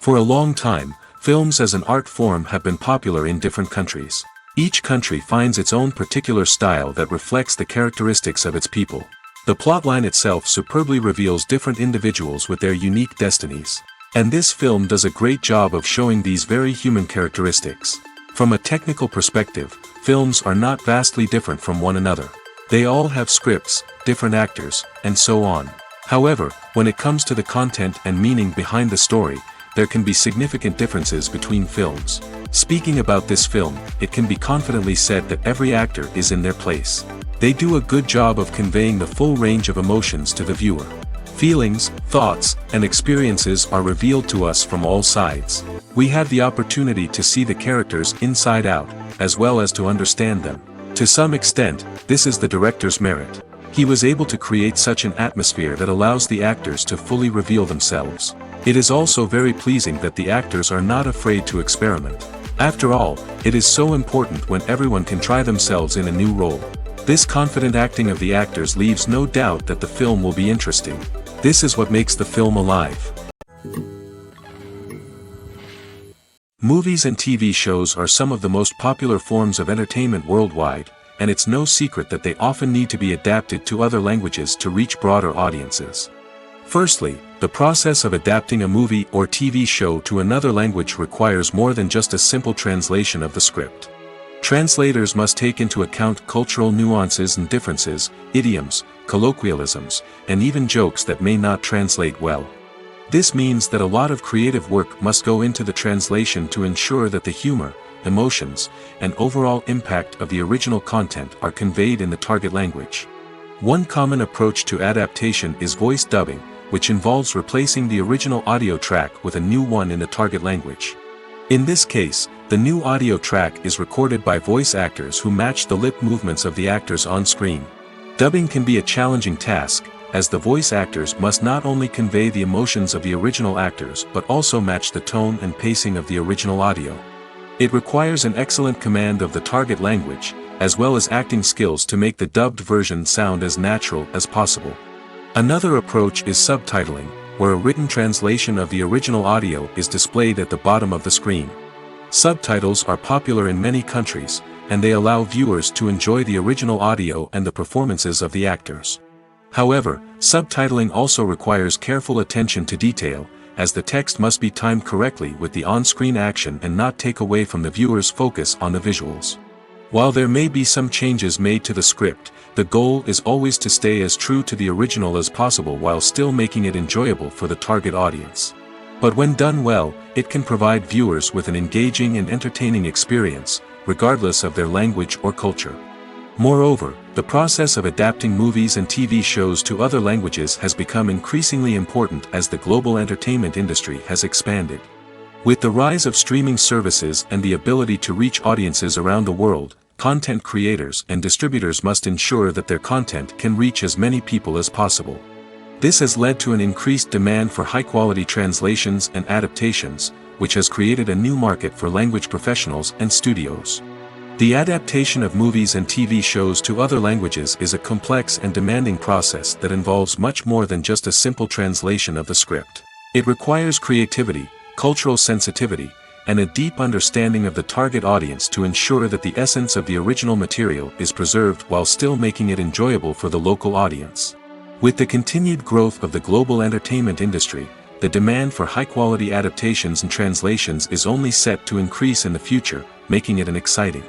For a long time, films as an art form have been popular in different countries. Each country finds its own particular style that reflects the characteristics of its people. The plotline itself superbly reveals different individuals with their unique destinies. And this film does a great job of showing these very human characteristics. From a technical perspective, films are not vastly different from one another. They all have scripts, different actors, and so on. However, when it comes to the content and meaning behind the story, there can be significant differences between films. Speaking about this film, it can be confidently said that every actor is in their place. They do a good job of conveying the full range of emotions to the viewer. Feelings, thoughts, and experiences are revealed to us from all sides. We have the opportunity to see the characters inside out, as well as to understand them. To some extent, this is the director's merit. He was able to create such an atmosphere that allows the actors to fully reveal themselves. It is also very pleasing that the actors are not afraid to experiment. After all, it is so important when everyone can try themselves in a new role. This confident acting of the actors leaves no doubt that the film will be interesting. This is what makes the film alive. Movies and TV shows are some of the most popular forms of entertainment worldwide, and it's no secret that they often need to be adapted to other languages to reach broader audiences. Firstly, the process of adapting a movie or TV show to another language requires more than just a simple translation of the script. Translators must take into account cultural nuances and differences, idioms, colloquialisms, and even jokes that may not translate well. This means that a lot of creative work must go into the translation to ensure that the humor, emotions, and overall impact of the original content are conveyed in the target language. One common approach to adaptation is voice dubbing, which involves replacing the original audio track with a new one in the target language. In this case, the new audio track is recorded by voice actors who match the lip movements of the actors on screen. Dubbing can be a challenging task, as the voice actors must not only convey the emotions of the original actors but also match the tone and pacing of the original audio. It requires an excellent command of the target language, as well as acting skills to make the dubbed version sound as natural as possible. Another approach is subtitling, where a written translation of the original audio is displayed at the bottom of the screen. Subtitles are popular in many countries, and they allow viewers to enjoy the original audio and the performances of the actors. However, subtitling also requires careful attention to detail, as the text must be timed correctly with the on-screen action and not take away from the viewer's focus on the visuals. While there may be some changes made to the script, the goal is always to stay as true to the original as possible while still making it enjoyable for the target audience. But when done well, it can provide viewers with an engaging and entertaining experience, regardless of their language or culture. Moreover, the process of adapting movies and TV shows to other languages has become increasingly important as the global entertainment industry has expanded. With the rise of streaming services and the ability to reach audiences around the world, content creators and distributors must ensure that their content can reach as many people as possible. This has led to an increased demand for high-quality translations and adaptations, which has created a new market for language professionals and studios. The adaptation of movies and TV shows to other languages is a complex and demanding process that involves much more than just a simple translation of the script. It requires creativity, cultural sensitivity, and a deep understanding of the target audience to ensure that the essence of the original material is preserved while still making it enjoyable for the local audience. With the continued growth of the global entertainment industry, the demand for high-quality adaptations and translations is only set to increase in the future, making it an exciting.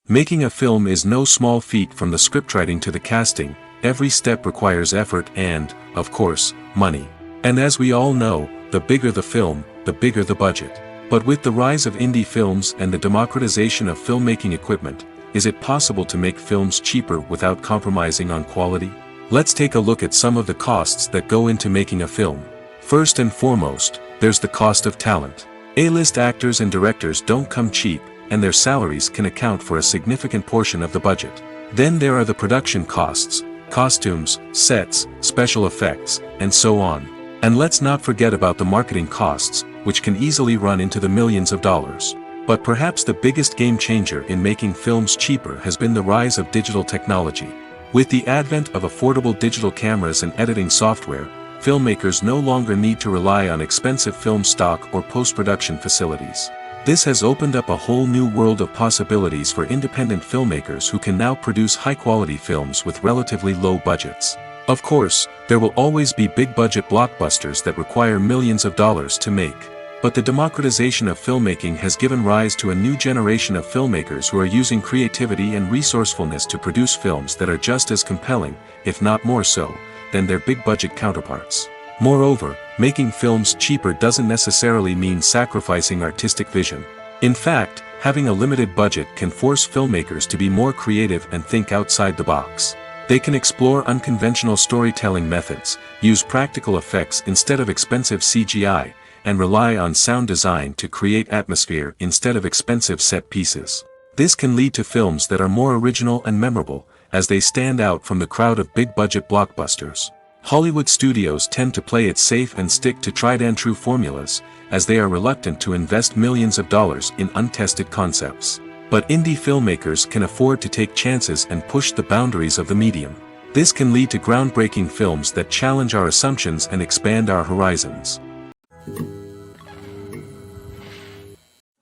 Making a film is no small feat. From the scriptwriting to the casting, every step requires effort and, of course, money. And as we all know, the bigger the film, the bigger the budget. But with the rise of indie films and the democratization of filmmaking equipment, is it possible to make films cheaper without compromising on quality? Let's take a look at some of the costs that go into making a film. First and foremost, there's the cost of talent. A-list actors and directors don't come cheap, and their salaries can account for a significant portion of the budget. Then there are the production costs, costumes, sets, special effects, and so on. And let's not forget about the marketing costs, which can easily run into the millions of dollars. But perhaps the biggest game changer in making films cheaper has been the rise of digital technology. With the advent of affordable digital cameras and editing software, filmmakers no longer need to rely on expensive film stock or post-production facilities. This has opened up a whole new world of possibilities for independent filmmakers who can now produce high-quality films with relatively low budgets. Of course, there will always be big-budget blockbusters that require millions of dollars to make. But the democratization of filmmaking has given rise to a new generation of filmmakers who are using creativity and resourcefulness to produce films that are just as compelling, if not more so, than their big-budget counterparts. Moreover, making films cheaper doesn't necessarily mean sacrificing artistic vision. In fact, having a limited budget can force filmmakers to be more creative and think outside the box. They can explore unconventional storytelling methods, use practical effects instead of expensive CGI, and rely on sound design to create atmosphere instead of expensive set pieces. This can lead to films that are more original and memorable, as they stand out from the crowd of big-budget blockbusters. Hollywood studios tend to play it safe and stick to tried-and-true formulas, as they are reluctant to invest millions of dollars in untested concepts. But indie filmmakers can afford to take chances and push the boundaries of the medium. This can lead to groundbreaking films that challenge our assumptions and expand our horizons.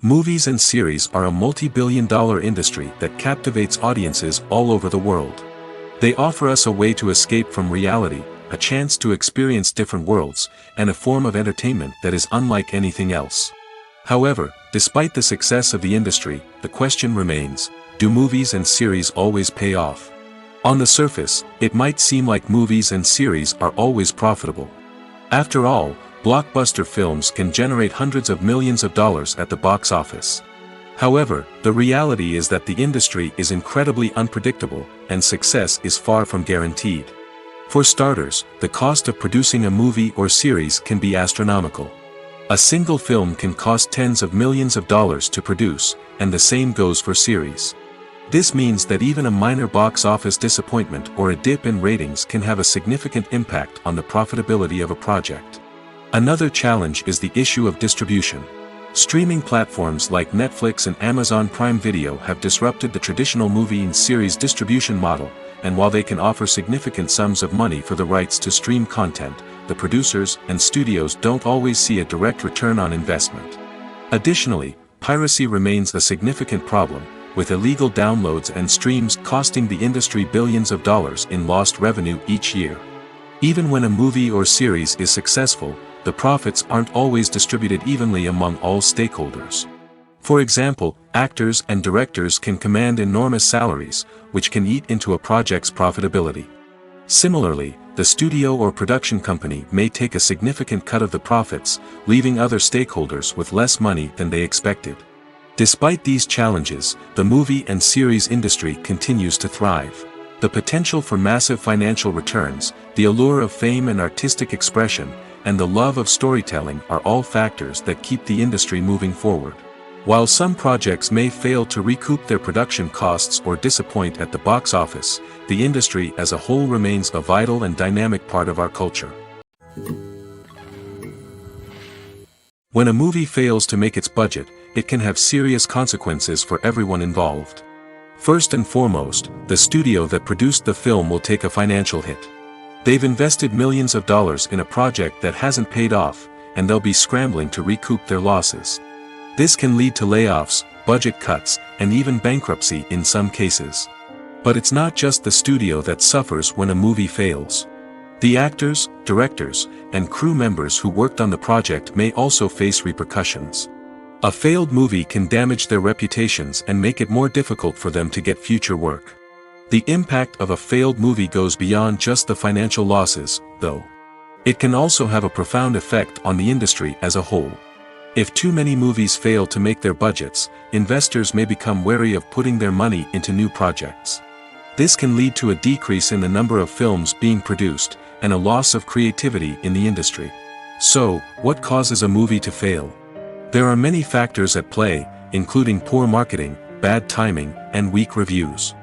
Movies and series are a multi-billion-dollar industry that captivates audiences all over the world. They offer us a way to escape from reality, a chance to experience different worlds, and a form of entertainment that is unlike anything else. However, despite the success of the industry, the question remains, do movies and series always pay off? On the surface, it might seem like movies and series are always profitable. After all, blockbuster films can generate hundreds of millions of dollars at the box office. However, the reality is that the industry is incredibly unpredictable, and success is far from guaranteed. For starters, the cost of producing a movie or series can be astronomical. A single film can cost tens of millions of dollars to produce, and the same goes for series. This means that even a minor box office disappointment or a dip in ratings can have a significant impact on the profitability of a project. Another challenge is the issue of distribution. Streaming platforms like Netflix and Amazon Prime Video have disrupted the traditional movie and series distribution model, and while they can offer significant sums of money for the rights to stream content, the producers and studios don't always see a direct return on investment. Additionally, piracy remains a significant problem, with illegal downloads and streams costing the industry billions of dollars in lost revenue each year. Even when a movie or series is successful, the profits aren't always distributed evenly among all stakeholders. For example, actors and directors can command enormous salaries, which can eat into a project's profitability. Similarly, the studio or production company may take a significant cut of the profits, leaving other stakeholders with less money than they expected. Despite these challenges, the movie and series industry continues to thrive. The potential for massive financial returns, the allure of fame and artistic expression, and the love of storytelling are all factors that keep the industry moving forward. While some projects may fail to recoup their production costs or disappoint at the box office, the industry as a whole remains a vital and dynamic part of our culture. When a movie fails to make its budget, it can have serious consequences for everyone involved. First and foremost, the studio that produced the film will take a financial hit. They've invested millions of dollars in a project that hasn't paid off, and they'll be scrambling to recoup their losses. This can lead to layoffs, budget cuts, and even bankruptcy in some cases. But it's not just the studio that suffers when a movie fails. The actors, directors, and crew members who worked on the project may also face repercussions. A failed movie can damage their reputations and make it more difficult for them to get future work. The impact of a failed movie goes beyond just the financial losses, though. It can also have a profound effect on the industry as a whole. If too many movies fail to make their budgets, investors may become wary of putting their money into new projects. This can lead to a decrease in the number of films being produced, and a loss of creativity in the industry. So, what causes a movie to fail? There are many factors at play, including poor marketing, bad timing, and weak reviews.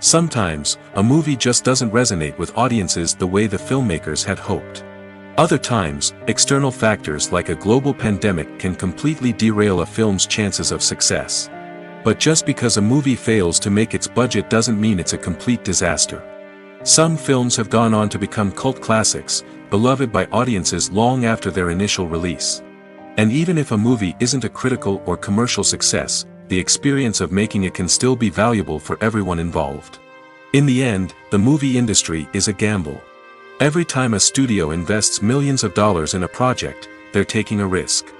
Sometimes, a movie just doesn't resonate with audiences the way the filmmakers had hoped. Other times, external factors like a global pandemic can completely derail a film's chances of success. But just because a movie fails to make its budget doesn't mean it's a complete disaster. Some films have gone on to become cult classics, beloved by audiences long after their initial release. And even if a movie isn't a critical or commercial success, the experience of making it can still be valuable for everyone involved. In the end, the movie industry is a gamble. Every time a studio invests millions of dollars in a project, they're taking a risk.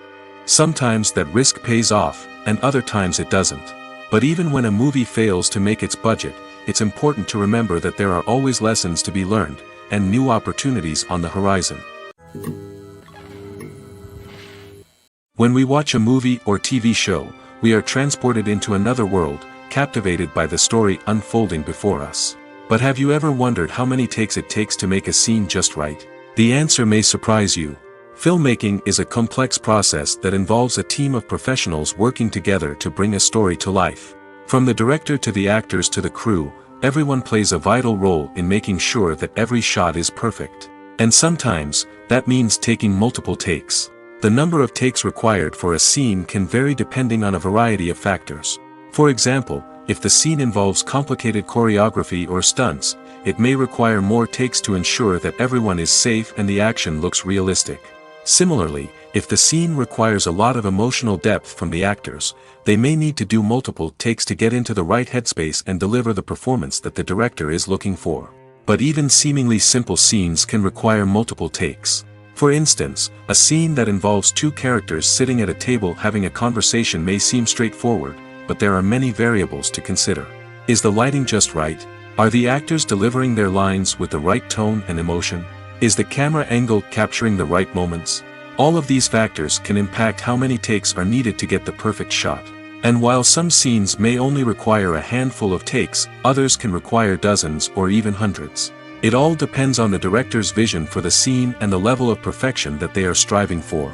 Sometimes that risk pays off, and other times it doesn't. But even when a movie fails to make its budget, it's important to remember that there are always lessons to be learned, and new opportunities on the horizon. When we watch a movie or TV show, we are transported into another world, captivated by the story unfolding before us. But have you ever wondered how many takes it takes to make a scene just right? The answer may surprise you. Filmmaking is a complex process that involves a team of professionals working together to bring a story to life. From the director to the actors to the crew, everyone plays a vital role in making sure that every shot is perfect. And sometimes, that means taking multiple takes. The number of takes required for a scene can vary depending on a variety of factors. For example, if the scene involves complicated choreography or stunts, it may require more takes to ensure that everyone is safe and the action looks realistic. Similarly, if the scene requires a lot of emotional depth from the actors, they may need to do multiple takes to get into the right headspace and deliver the performance that the director is looking for. But even seemingly simple scenes can require multiple takes. For instance, a scene that involves two characters sitting at a table having a conversation may seem straightforward, but there are many variables to consider. Is the lighting just right? Are the actors delivering their lines with the right tone and emotion? Is the camera angle capturing the right moments? All of these factors can impact how many takes are needed to get the perfect shot. And while some scenes may only require a handful of takes, others can require dozens or even hundreds. It all depends on the director's vision for the scene and the level of perfection that they are striving for.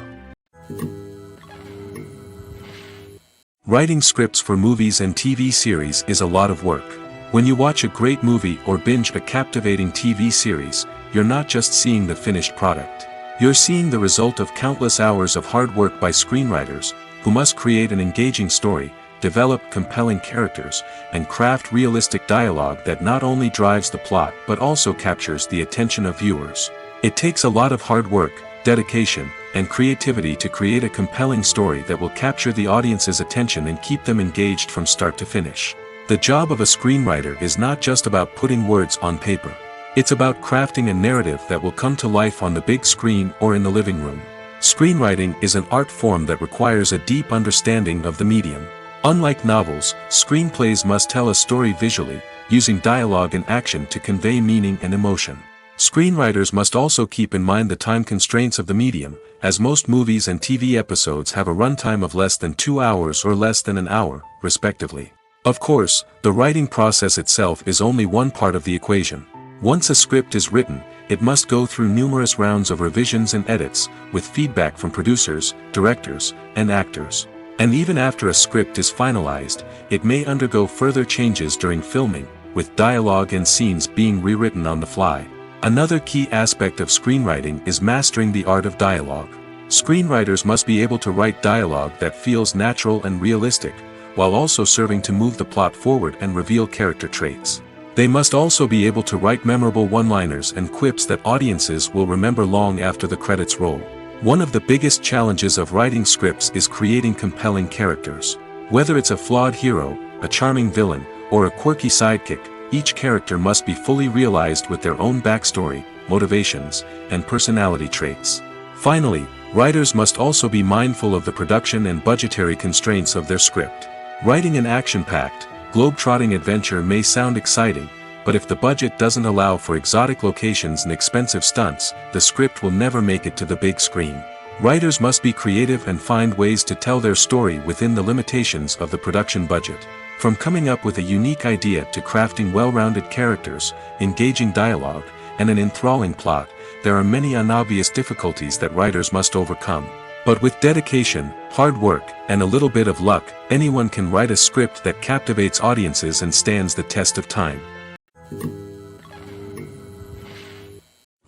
Writing scripts for movies and TV series is a lot of work. When you watch a great movie or binge a captivating TV series, you're not just seeing the finished product. You're seeing the result of countless hours of hard work by screenwriters, who must create an engaging story, develop compelling characters, and craft realistic dialogue that not only drives the plot but also captures the attention of viewers. It takes a lot of hard work, dedication, and creativity to create a compelling story that will capture the audience's attention and keep them engaged from start to finish. The job of a screenwriter is not just about putting words on paper. It's about crafting a narrative that will come to life on the big screen or in the living room. Screenwriting is an art form that requires a deep understanding of the medium. Unlike novels, screenplays must tell a story visually, using dialogue and action to convey meaning and emotion. Screenwriters must also keep in mind the time constraints of the medium, as most movies and TV episodes have a runtime of less than 2 hours or less than an hour, respectively. Of course, the writing process itself is only one part of the equation. Once a script is written, it must go through numerous rounds of revisions and edits, with feedback from producers, directors, and actors. And even after a script is finalized, it may undergo further changes during filming, with dialogue and scenes being rewritten on the fly. Another key aspect of screenwriting is mastering the art of dialogue. Screenwriters must be able to write dialogue that feels natural and realistic, while also serving to move the plot forward and reveal character traits. They must also be able to write memorable one-liners and quips that audiences will remember long after the credits roll. One of the biggest challenges of writing scripts is creating compelling characters. Whether it's a flawed hero, a charming villain, or a quirky sidekick, each character must be fully realized with their own backstory, motivations, and personality traits. Finally, writers must also be mindful of the production and budgetary constraints of their script. Writing an action-packed, globe-trotting adventure may sound exciting, but if the budget doesn't allow for exotic locations and expensive stunts, the script will never make it to the big screen. Writers must be creative and find ways to tell their story within the limitations of the production budget. From coming up with a unique idea to crafting well-rounded characters, engaging dialogue, and an enthralling plot, there are many unobvious difficulties that writers must overcome. But with dedication, hard work, and a little bit of luck, anyone can write a script that captivates audiences and stands the test of time.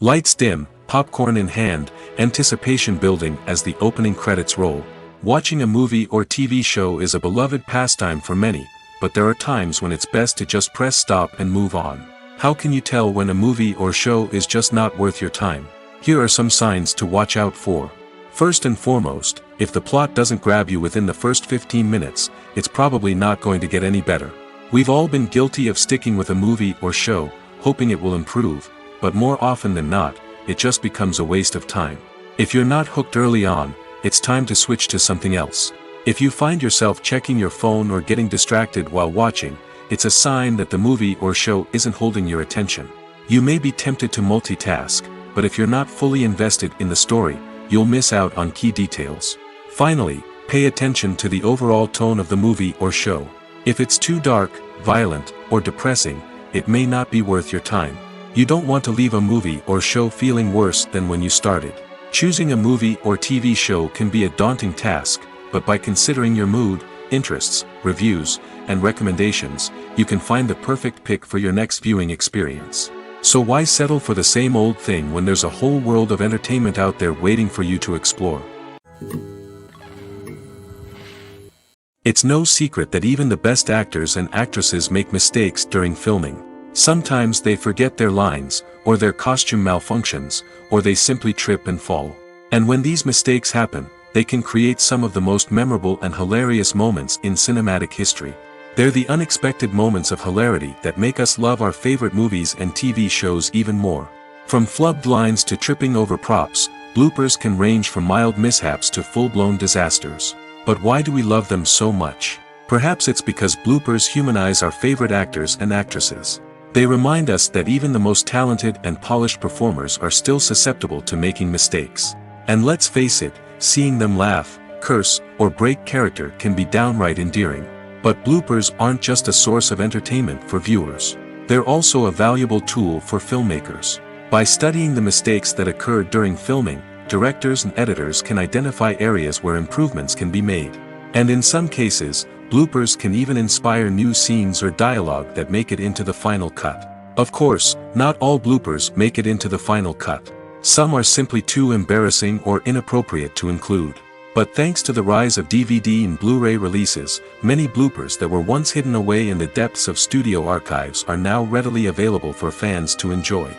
Lights dim, popcorn in hand, anticipation building as the opening credits roll. Watching a movie or TV show is a beloved pastime for many, but there are times when it's best to just press stop and move on. How can you tell when a movie or show is just not worth your time? Here are some signs to watch out for. First and foremost, if the plot doesn't grab you within the first 15 minutes, it's probably not going to get any better. We've all been guilty of sticking with a movie or show, hoping it will improve, but more often than not, it just becomes a waste of time. If you're not hooked early on, it's time to switch to something else. If you find yourself checking your phone or getting distracted while watching, it's a sign that the movie or show isn't holding your attention. You may be tempted to multitask, but if you're not fully invested in the story, you'll miss out on key details. Finally, pay attention to the overall tone of the movie or show. If it's too dark, violent, or depressing, it may not be worth your time. You don't want to leave a movie or show feeling worse than when you started. Choosing a movie or TV show can be a daunting task, but by considering your mood, interests, reviews, and recommendations, you can find the perfect pick for your next viewing experience. So why settle for the same old thing when there's a whole world of entertainment out there waiting for you to explore? It's no secret that even the best actors and actresses make mistakes during filming. Sometimes they forget their lines, or their costume malfunctions, or they simply trip and fall. And when these mistakes happen, they can create some of the most memorable and hilarious moments in cinematic history. They're the unexpected moments of hilarity that make us love our favorite movies and TV shows even more. From flubbed lines to tripping over props, bloopers can range from mild mishaps to full-blown disasters. But why do we love them so much? Perhaps it's because bloopers humanize our favorite actors and actresses. They remind us that even the most talented and polished performers are still susceptible to making mistakes. And let's face it, seeing them laugh, curse, or break character can be downright endearing. But bloopers aren't just a source of entertainment for viewers. They're also a valuable tool for filmmakers. By studying the mistakes that occurred during filming, directors and editors can identify areas where improvements can be made. And in some cases, bloopers can even inspire new scenes or dialogue that make it into the final cut. Of course, not all bloopers make it into the final cut. Some are simply too embarrassing or inappropriate to include. But thanks to the rise of DVD and Blu-ray releases, many bloopers that were once hidden away in the depths of studio archives are now readily available for fans to enjoy.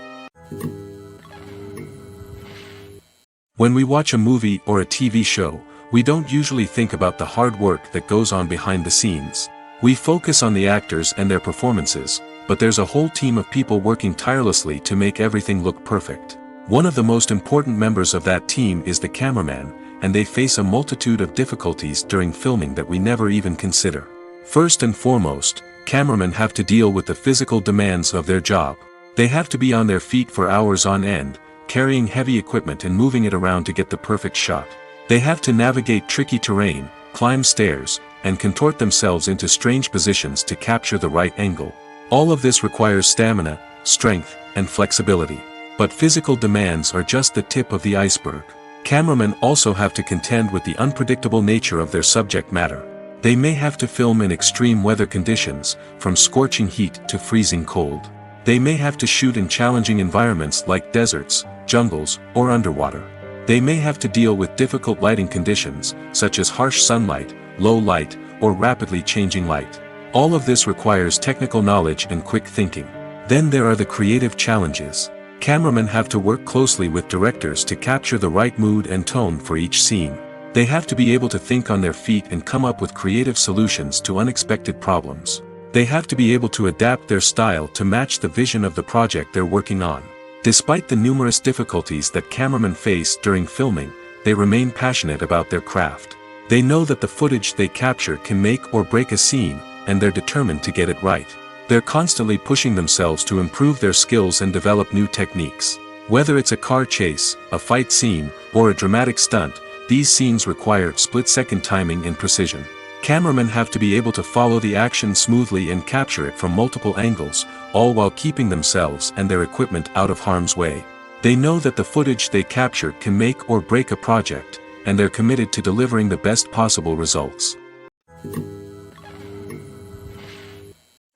When we watch a movie or a TV show, we don't usually think about the hard work that goes on behind the scenes. We focus on the actors and their performances, but there's a whole team of people working tirelessly to make everything look perfect. One of the most important members of that team is the cameraman, and they face a multitude of difficulties during filming that we never even consider. First and foremost, cameramen have to deal with the physical demands of their job. They have to be on their feet for hours on end, carrying heavy equipment and moving it around to get the perfect shot. They have to navigate tricky terrain, climb stairs, and contort themselves into strange positions to capture the right angle. All of this requires stamina, strength, and flexibility. But physical demands are just the tip of the iceberg. Cameramen also have to contend with the unpredictable nature of their subject matter. They may have to film in extreme weather conditions, from scorching heat to freezing cold. They may have to shoot in challenging environments like deserts, jungles, or underwater. They may have to deal with difficult lighting conditions, such as harsh sunlight, low light, or rapidly changing light. All of this requires technical knowledge and quick thinking. Then there are the creative challenges. Cameramen have to work closely with directors to capture the right mood and tone for each scene. They have to be able to think on their feet and come up with creative solutions to unexpected problems. They have to be able to adapt their style to match the vision of the project they're working on. Despite the numerous difficulties that cameramen face during filming, they remain passionate about their craft. They know that the footage they capture can make or break a scene, and they're determined to get it right. They're constantly pushing themselves to improve their skills and develop new techniques. Whether it's a car chase, a fight scene, or a dramatic stunt, these scenes require split-second timing and precision. Cameramen have to be able to follow the action smoothly and capture it from multiple angles, all while keeping themselves and their equipment out of harm's way. They know that the footage they capture can make or break a project, and they're committed to delivering the best possible results.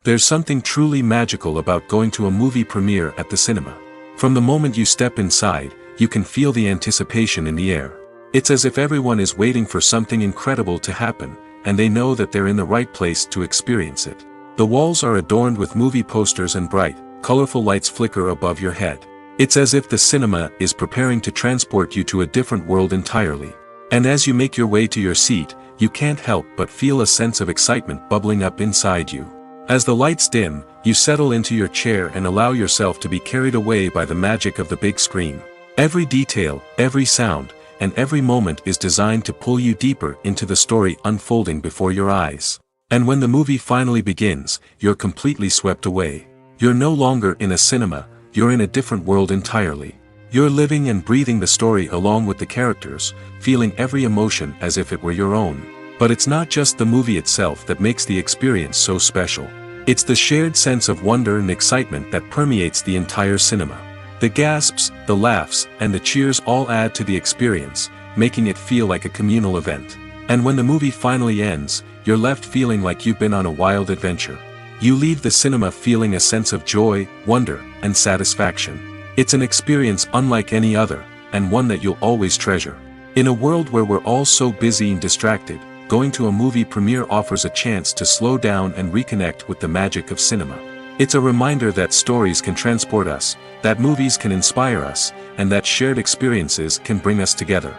There's something truly magical about going to a movie premiere at the cinema. From the moment you step inside, you can feel the anticipation in the air. It's as if everyone is waiting for something incredible to happen, and they know that they're in the right place to experience it. The walls are adorned with movie posters and bright, colorful lights flicker above your head. It's as if the cinema is preparing to transport you to a different world entirely. And as you make your way to your seat, you can't help but feel a sense of excitement bubbling up inside you. As the lights dim, you settle into your chair and allow yourself to be carried away by the magic of the big screen. Every detail, every sound, and every moment is designed to pull you deeper into the story unfolding before your eyes. And when the movie finally begins, you're completely swept away. You're no longer in a cinema, you're in a different world entirely. You're living and breathing the story along with the characters, feeling every emotion as if it were your own. But it's not just the movie itself that makes the experience so special. It's the shared sense of wonder and excitement that permeates the entire cinema. The gasps, the laughs, and the cheers all add to the experience, making it feel like a communal event. And when the movie finally ends, you're left feeling like you've been on a wild adventure. You leave the cinema feeling a sense of joy, wonder, and satisfaction. It's an experience unlike any other, and one that you'll always treasure. In a world where we're all so busy and distracted, going to a movie premiere offers a chance to slow down and reconnect with the magic of cinema. It's a reminder that stories can transport us, that movies can inspire us, and that shared experiences can bring us together.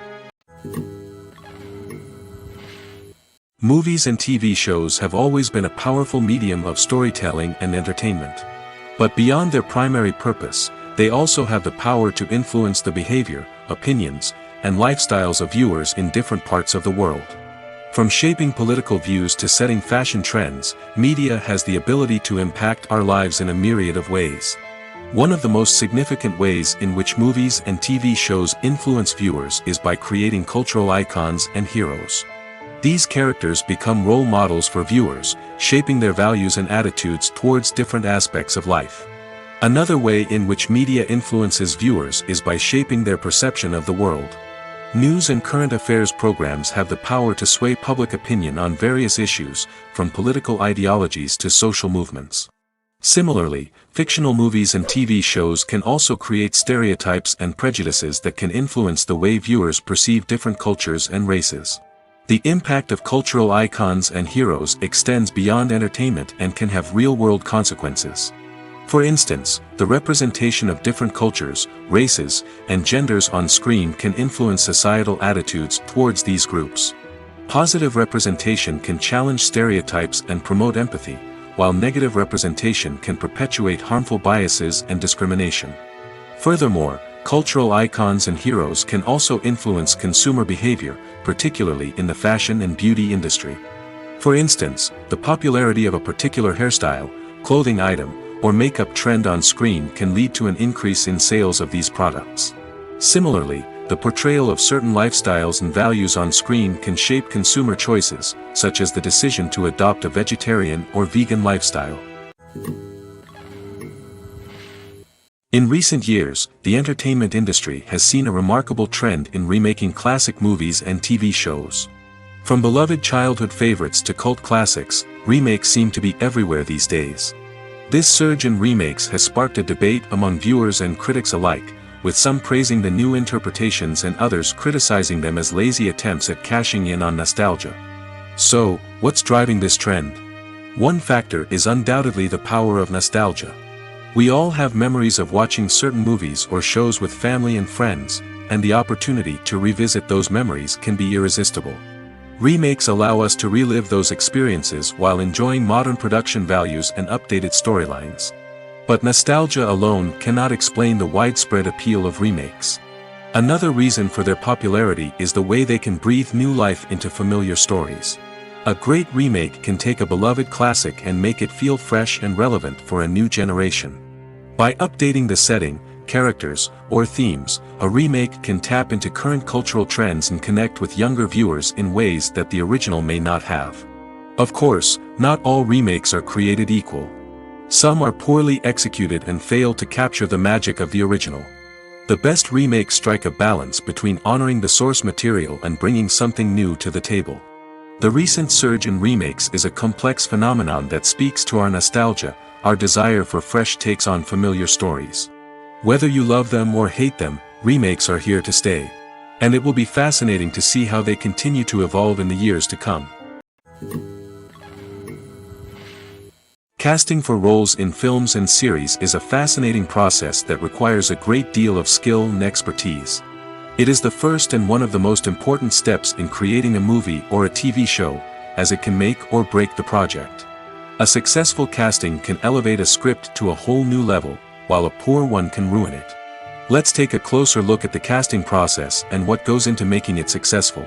Movies and TV shows have always been a powerful medium of storytelling and entertainment. But beyond their primary purpose, they also have the power to influence the behavior, opinions, and lifestyles of viewers in different parts of the world. From shaping political views to setting fashion trends, media has the ability to impact our lives in a myriad of ways. One of the most significant ways in which movies and TV shows influence viewers is by creating cultural icons and heroes. These characters become role models for viewers, shaping their values and attitudes towards different aspects of life. Another way in which media influences viewers is by shaping their perception of the world. News and current affairs programs have the power to sway public opinion on various issues, from political ideologies to social movements. Similarly, fictional movies and TV shows can also create stereotypes and prejudices that can influence the way viewers perceive different cultures and races. The impact of cultural icons and heroes extends beyond entertainment and can have real-world consequences. For instance, the representation of different cultures, races, and genders on screen can influence societal attitudes towards these groups. Positive representation can challenge stereotypes and promote empathy, while negative representation can perpetuate harmful biases and discrimination. Furthermore, cultural icons and heroes can also influence consumer behavior, particularly in the fashion and beauty industry. For instance, the popularity of a particular hairstyle, clothing item, or makeup trend on screen can lead to an increase in sales of these products. Similarly, the portrayal of certain lifestyles and values on screen can shape consumer choices, such as the decision to adopt a vegetarian or vegan lifestyle. In recent years, the entertainment industry has seen a remarkable trend in remaking classic movies and TV shows. From beloved childhood favorites to cult classics, remakes seem to be everywhere these days. This surge in remakes has sparked a debate among viewers and critics alike, with some praising the new interpretations and others criticizing them as lazy attempts at cashing in on nostalgia. So, what's driving this trend? One factor is undoubtedly the power of nostalgia. We all have memories of watching certain movies or shows with family and friends, and the opportunity to revisit those memories can be irresistible. Remakes allow us to relive those experiences while enjoying modern production values and updated storylines. But nostalgia alone cannot explain the widespread appeal of remakes. Another reason for their popularity is the way they can breathe new life into familiar stories. A great remake can take a beloved classic and make it feel fresh and relevant for a new generation. By updating the setting, characters, or themes, a remake can tap into current cultural trends and connect with younger viewers in ways that the original may not have. Of course, not all remakes are created equal. Some are poorly executed and fail to capture the magic of the original. The best remakes strike a balance between honoring the source material and bringing something new to the table. The recent surge in remakes is a complex phenomenon that speaks to our nostalgia, our desire for fresh takes on familiar stories. Whether you love them or hate them, remakes are here to stay. And it will be fascinating to see how they continue to evolve in the years to come. Casting for roles in films and series is a fascinating process that requires a great deal of skill and expertise. It is the first and one of the most important steps in creating a movie or a TV show, as it can make or break the project. A successful casting can elevate a script to a whole new level, while a poor one can ruin it. Let's take a closer look at the casting process and what goes into making it successful.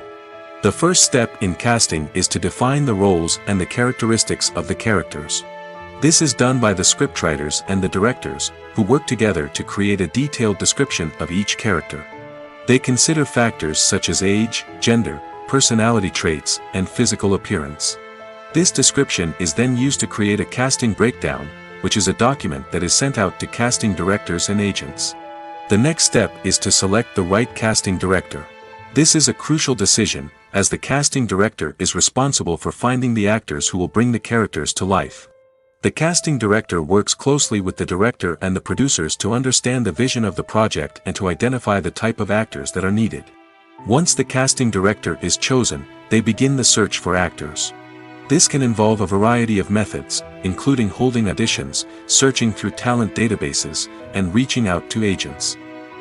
The first step in casting is to define the roles and the characteristics of the characters. This is done by the scriptwriters and the directors, who work together to create a detailed description of each character. They consider factors such as age, gender, personality traits, and physical appearance. This description is then used to create a casting breakdown, which is a document that is sent out to casting directors and agents. The next step is to select the right casting director. This is a crucial decision, as the casting director is responsible for finding the actors who will bring the characters to life. The casting director works closely with the director and the producers to understand the vision of the project and to identify the type of actors that are needed. Once the casting director is chosen, they begin the search for actors. This can involve a variety of methods, including holding auditions, searching through talent databases, and reaching out to agents.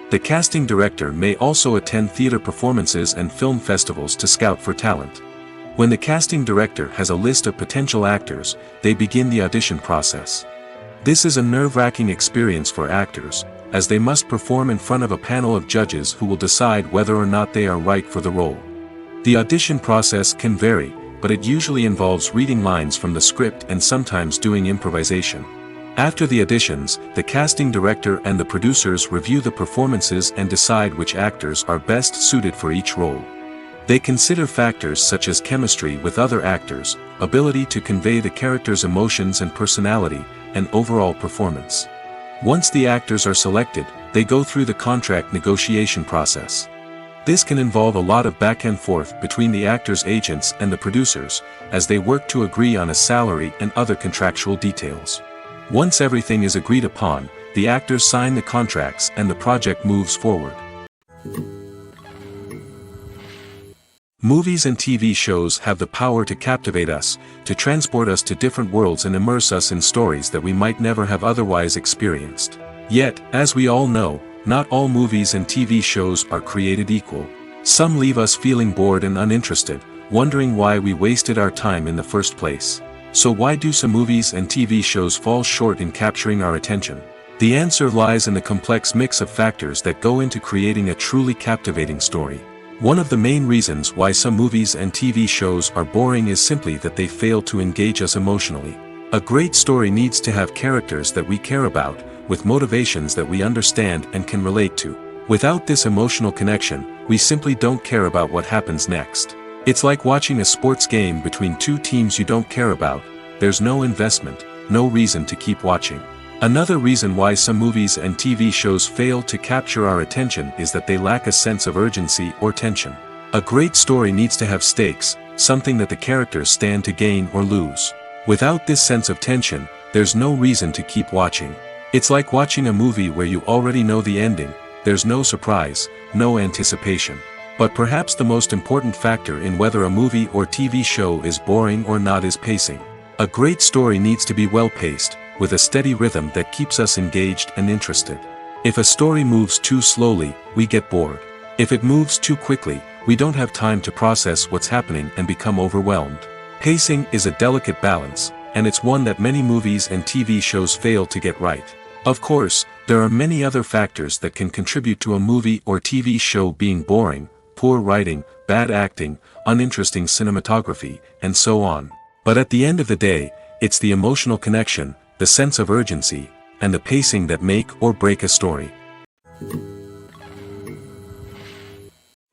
The casting director may also attend theater performances and film festivals to scout for talent. When the casting director has a list of potential actors, they begin the audition process. This is a nerve-wracking experience for actors, as they must perform in front of a panel of judges who will decide whether or not they are right for the role. The audition process can vary, but it usually involves reading lines from the script and sometimes doing improvisation. After the auditions, the casting director and the producers review the performances and decide which actors are best suited for each role. They consider factors such as chemistry with other actors, ability to convey the character's emotions and personality, and overall performance. Once the actors are selected, they go through the contract negotiation process. This can involve a lot of back and forth between the actors' agents and the producers, as they work to agree on a salary and other contractual details. Once everything is agreed upon, the actors sign the contracts and the project moves forward. Movies and TV shows have the power to captivate us, to transport us to different worlds and immerse us in stories that we might never have otherwise experienced. Yet, as we all know, not all movies and TV shows are created equal. Some leave us feeling bored and uninterested, wondering why we wasted our time in the first place. So why do some movies and TV shows fall short in capturing our attention? The answer lies in the complex mix of factors that go into creating a truly captivating story. One of the main reasons why some movies and TV shows are boring is simply that they fail to engage us emotionally. A great story needs to have characters that we care about, with motivations that we understand and can relate to. Without this emotional connection, we simply don't care about what happens next. It's like watching a sports game between two teams you don't care about. There's no investment, no reason to keep watching. Another reason why some movies and TV shows fail to capture our attention is that they lack a sense of urgency or tension. A great story needs to have stakes, something that the characters stand to gain or lose. Without this sense of tension, there's no reason to keep watching. It's like watching a movie where you already know the ending, there's no surprise, no anticipation. But perhaps the most important factor in whether a movie or TV show is boring or not is pacing. A great story needs to be well-paced, with a steady rhythm that keeps us engaged and interested. If a story moves too slowly, we get bored. If it moves too quickly, we don't have time to process what's happening and become overwhelmed. Pacing is a delicate balance, and it's one that many movies and TV shows fail to get right. Of course, there are many other factors that can contribute to a movie or TV show being boring: poor writing, bad acting, uninteresting cinematography, and so on. But at the end of the day, it's the emotional connection, the sense of urgency, and the pacing that make or break a story.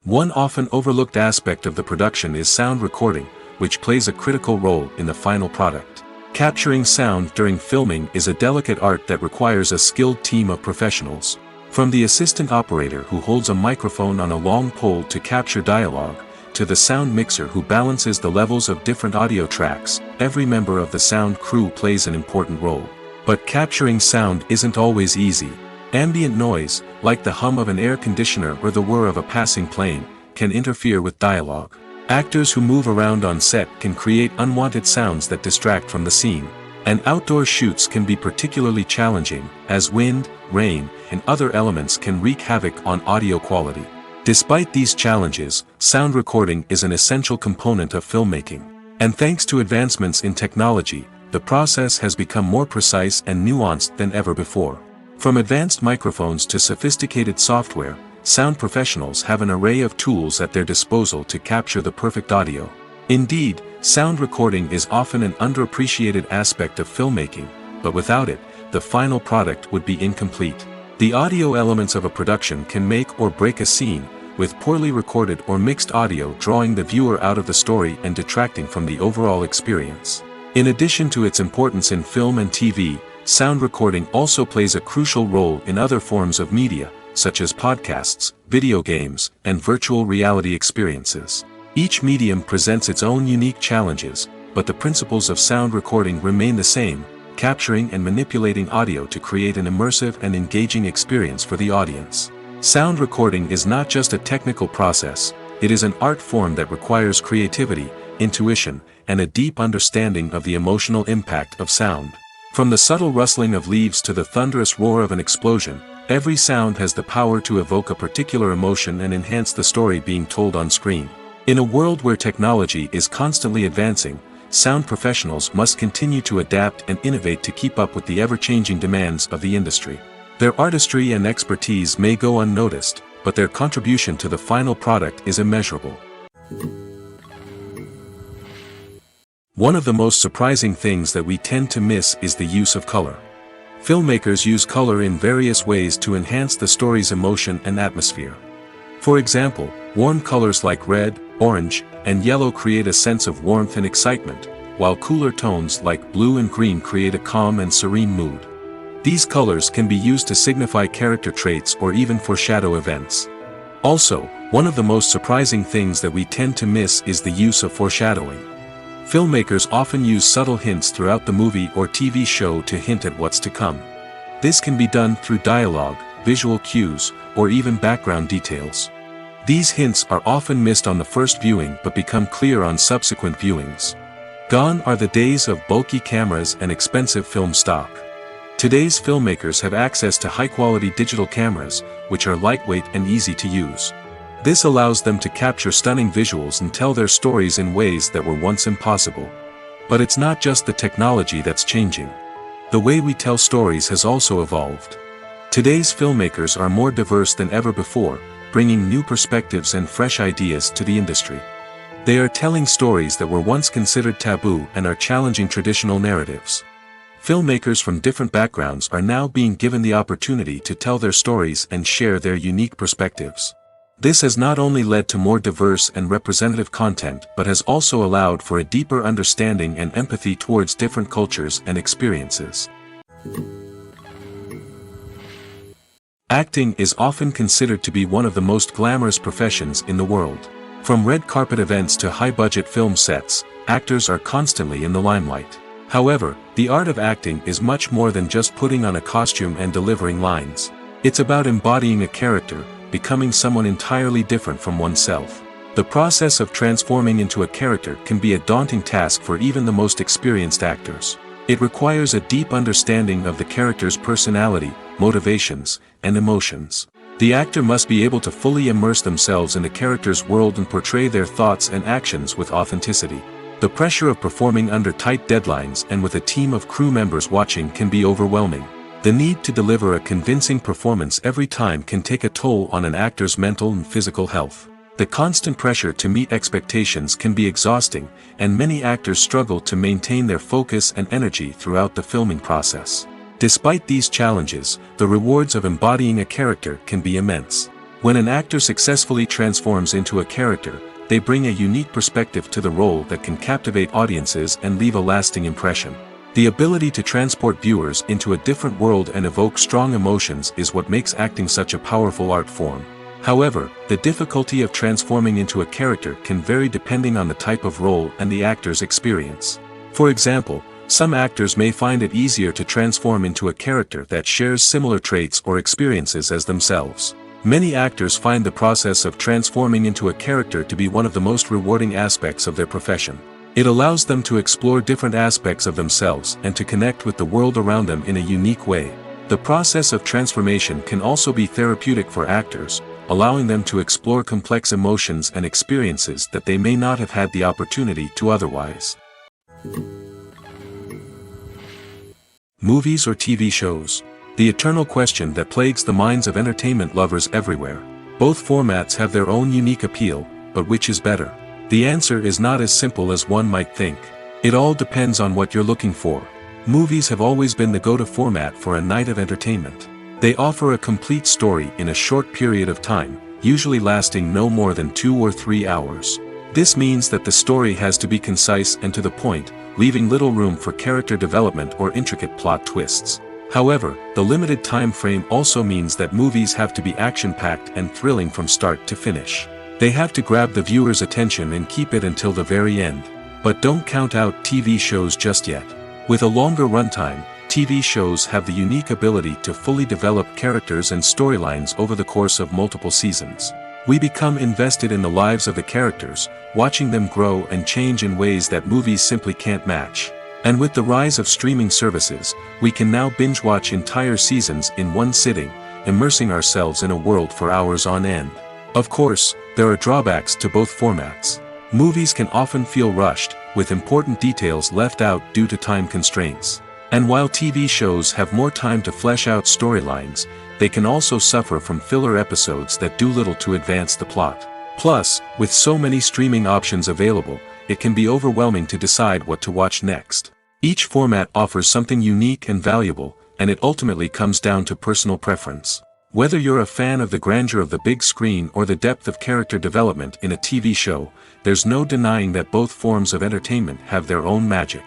One often overlooked aspect of the production is sound recording, which plays a critical role in the final product. Capturing sound during filming is a delicate art that requires a skilled team of professionals. From the assistant operator who holds a microphone on a long pole to capture dialogue, to the sound mixer who balances the levels of different audio tracks, every member of the sound crew plays an important role. But capturing sound isn't always easy. Ambient noise, like the hum of an air conditioner or the whir of a passing plane, can interfere with dialogue. Actors who move around on set can create unwanted sounds that distract from the scene. And outdoor shoots can be particularly challenging, as wind, rain, and other elements can wreak havoc on audio quality. Despite these challenges, sound recording is an essential component of filmmaking. And thanks to advancements in technology, the process has become more precise and nuanced than ever before. From advanced microphones to sophisticated software, sound professionals have an array of tools at their disposal to capture the perfect audio. Indeed, sound recording is often an underappreciated aspect of filmmaking, but without it, the final product would be incomplete. The audio elements of a production can make or break a scene, with poorly recorded or mixed audio drawing the viewer out of the story and detracting from the overall experience. In addition to its importance in film and TV, sound recording also plays a crucial role in other forms of media, such as podcasts, video games, and virtual reality experiences. Each medium presents its own unique challenges, but the principles of sound recording remain the same, capturing and manipulating audio to create an immersive and engaging experience for the audience. Sound recording is not just a technical process, it is an art form that requires creativity, intuition, and a deep understanding of the emotional impact of sound. From the subtle rustling of leaves to the thunderous roar of an explosion, every sound has the power to evoke a particular emotion and enhance the story being told on screen. In a world where technology is constantly advancing, sound professionals must continue to adapt and innovate to keep up with the ever-changing demands of the industry. Their artistry and expertise may go unnoticed, but their contribution to the final product is immeasurable. One of the most surprising things that we tend to miss is the use of color. Filmmakers use color in various ways to enhance the story's emotion and atmosphere. For example, warm colors like red, orange, and yellow create a sense of warmth and excitement, while cooler tones like blue and green create a calm and serene mood. These colors can be used to signify character traits or even foreshadow events. Also, one of the most surprising things that we tend to miss is the use of foreshadowing. Filmmakers often use subtle hints throughout the movie or TV show to hint at what's to come. This can be done through dialogue, visual cues, or even background details. These hints are often missed on the first viewing but become clear on subsequent viewings. Gone are the days of bulky cameras and expensive film stock. Today's filmmakers have access to high-quality digital cameras, which are lightweight and easy to use. This allows them to capture stunning visuals and tell their stories in ways that were once impossible. But it's not just the technology that's changing. The way we tell stories has also evolved. Today's filmmakers are more diverse than ever before, bringing new perspectives and fresh ideas to the industry. They are telling stories that were once considered taboo and are challenging traditional narratives. Filmmakers from different backgrounds are now being given the opportunity to tell their stories and share their unique perspectives. This has not only led to more diverse and representative content but has also allowed for a deeper understanding and empathy towards different cultures and experiences. Acting is often considered to be one of the most glamorous professions in the world. From red carpet events to high-budget film sets, actors are constantly in the limelight. However, the art of acting is much more than just putting on a costume and delivering lines. It's about embodying a character, becoming someone entirely different from oneself. The process of transforming into a character can be a daunting task for even the most experienced actors. It requires a deep understanding of the character's personality, motivations, and emotions. The actor must be able to fully immerse themselves in the character's world and portray their thoughts and actions with authenticity. The pressure of performing under tight deadlines and with a team of crew members watching can be overwhelming. The need to deliver a convincing performance every time can take a toll on an actor's mental and physical health. The constant pressure to meet expectations can be exhausting, and many actors struggle to maintain their focus and energy throughout the filming process. Despite these challenges, the rewards of embodying a character can be immense. When an actor successfully transforms into a character, they bring a unique perspective to the role that can captivate audiences and leave a lasting impression. The ability to transport viewers into a different world and evoke strong emotions is what makes acting such a powerful art form. However, the difficulty of transforming into a character can vary depending on the type of role and the actor's experience. For example, some actors may find it easier to transform into a character that shares similar traits or experiences as themselves. Many actors find the process of transforming into a character to be one of the most rewarding aspects of their profession. It allows them to explore different aspects of themselves and to connect with the world around them in a unique way. The process of transformation can also be therapeutic for actors, allowing them to explore complex emotions and experiences that they may not have had the opportunity to otherwise. Movies or TV shows? The eternal question that plagues the minds of entertainment lovers everywhere. Both formats have their own unique appeal, but which is better? The answer is not as simple as one might think. It all depends on what you're looking for. Movies have always been the go-to format for a night of entertainment. They offer a complete story in a short period of time, usually lasting no more than 2 or 3 hours. This means that the story has to be concise and to the point, leaving little room for character development or intricate plot twists. However, the limited time frame also means that movies have to be action-packed and thrilling from start to finish. They have to grab the viewer's attention and keep it until the very end. But don't count out TV shows just yet. With a longer runtime, TV shows have the unique ability to fully develop characters and storylines over the course of multiple seasons. We become invested in the lives of the characters, watching them grow and change in ways that movies simply can't match. And with the rise of streaming services, we can now binge-watch entire seasons in one sitting, immersing ourselves in a world for hours on end. Of course, there are drawbacks to both formats. Movies can often feel rushed, with important details left out due to time constraints. And while TV shows have more time to flesh out storylines, they can also suffer from filler episodes that do little to advance the plot. Plus, with so many streaming options available, it can be overwhelming to decide what to watch next. Each format offers something unique and valuable, and it ultimately comes down to personal preference. Whether you're a fan of the grandeur of the big screen or the depth of character development in a TV show, there's no denying that both forms of entertainment have their own magic.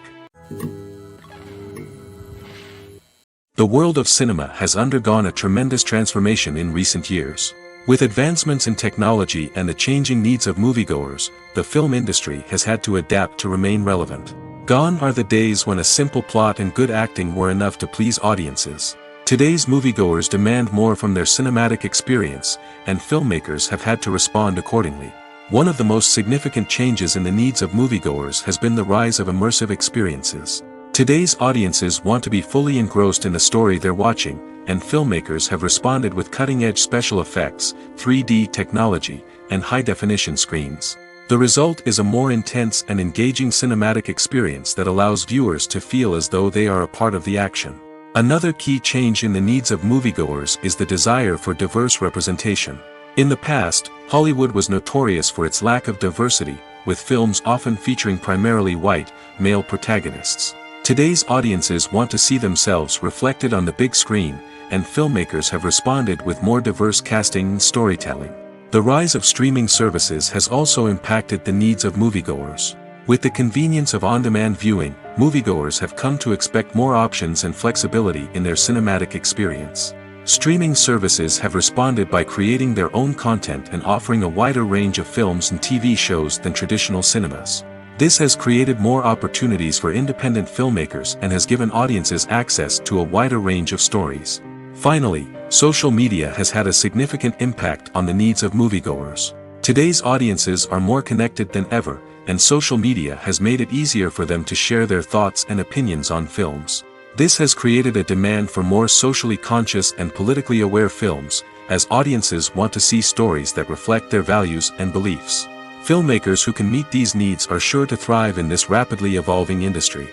The world of cinema has undergone a tremendous transformation in recent years. With advancements in technology and the changing needs of moviegoers, the film industry has had to adapt to remain relevant. Gone are the days when a simple plot and good acting were enough to please audiences. Today's moviegoers demand more from their cinematic experience, and filmmakers have had to respond accordingly. One of the most significant changes in the needs of moviegoers has been the rise of immersive experiences. Today's audiences want to be fully engrossed in the story they're watching, and filmmakers have responded with cutting-edge special effects, 3D technology, and high-definition screens. The result is a more intense and engaging cinematic experience that allows viewers to feel as though they are a part of the action. Another key change in the needs of moviegoers is the desire for diverse representation. In the past, Hollywood was notorious for its lack of diversity, with films often featuring primarily white, male protagonists. Today's audiences want to see themselves reflected on the big screen, and filmmakers have responded with more diverse casting and storytelling. The rise of streaming services has also impacted the needs of moviegoers. With the convenience of on-demand viewing, moviegoers have come to expect more options and flexibility in their cinematic experience. Streaming services have responded by creating their own content and offering a wider range of films and TV shows than traditional cinemas. This has created more opportunities for independent filmmakers and has given audiences access to a wider range of stories. Finally, social media has had a significant impact on the needs of moviegoers. Today's audiences are more connected than ever, and social media has made it easier for them to share their thoughts and opinions on films. This has created a demand for more socially conscious and politically aware films, as audiences want to see stories that reflect their values and beliefs. Filmmakers who can meet these needs are sure to thrive in this rapidly evolving industry.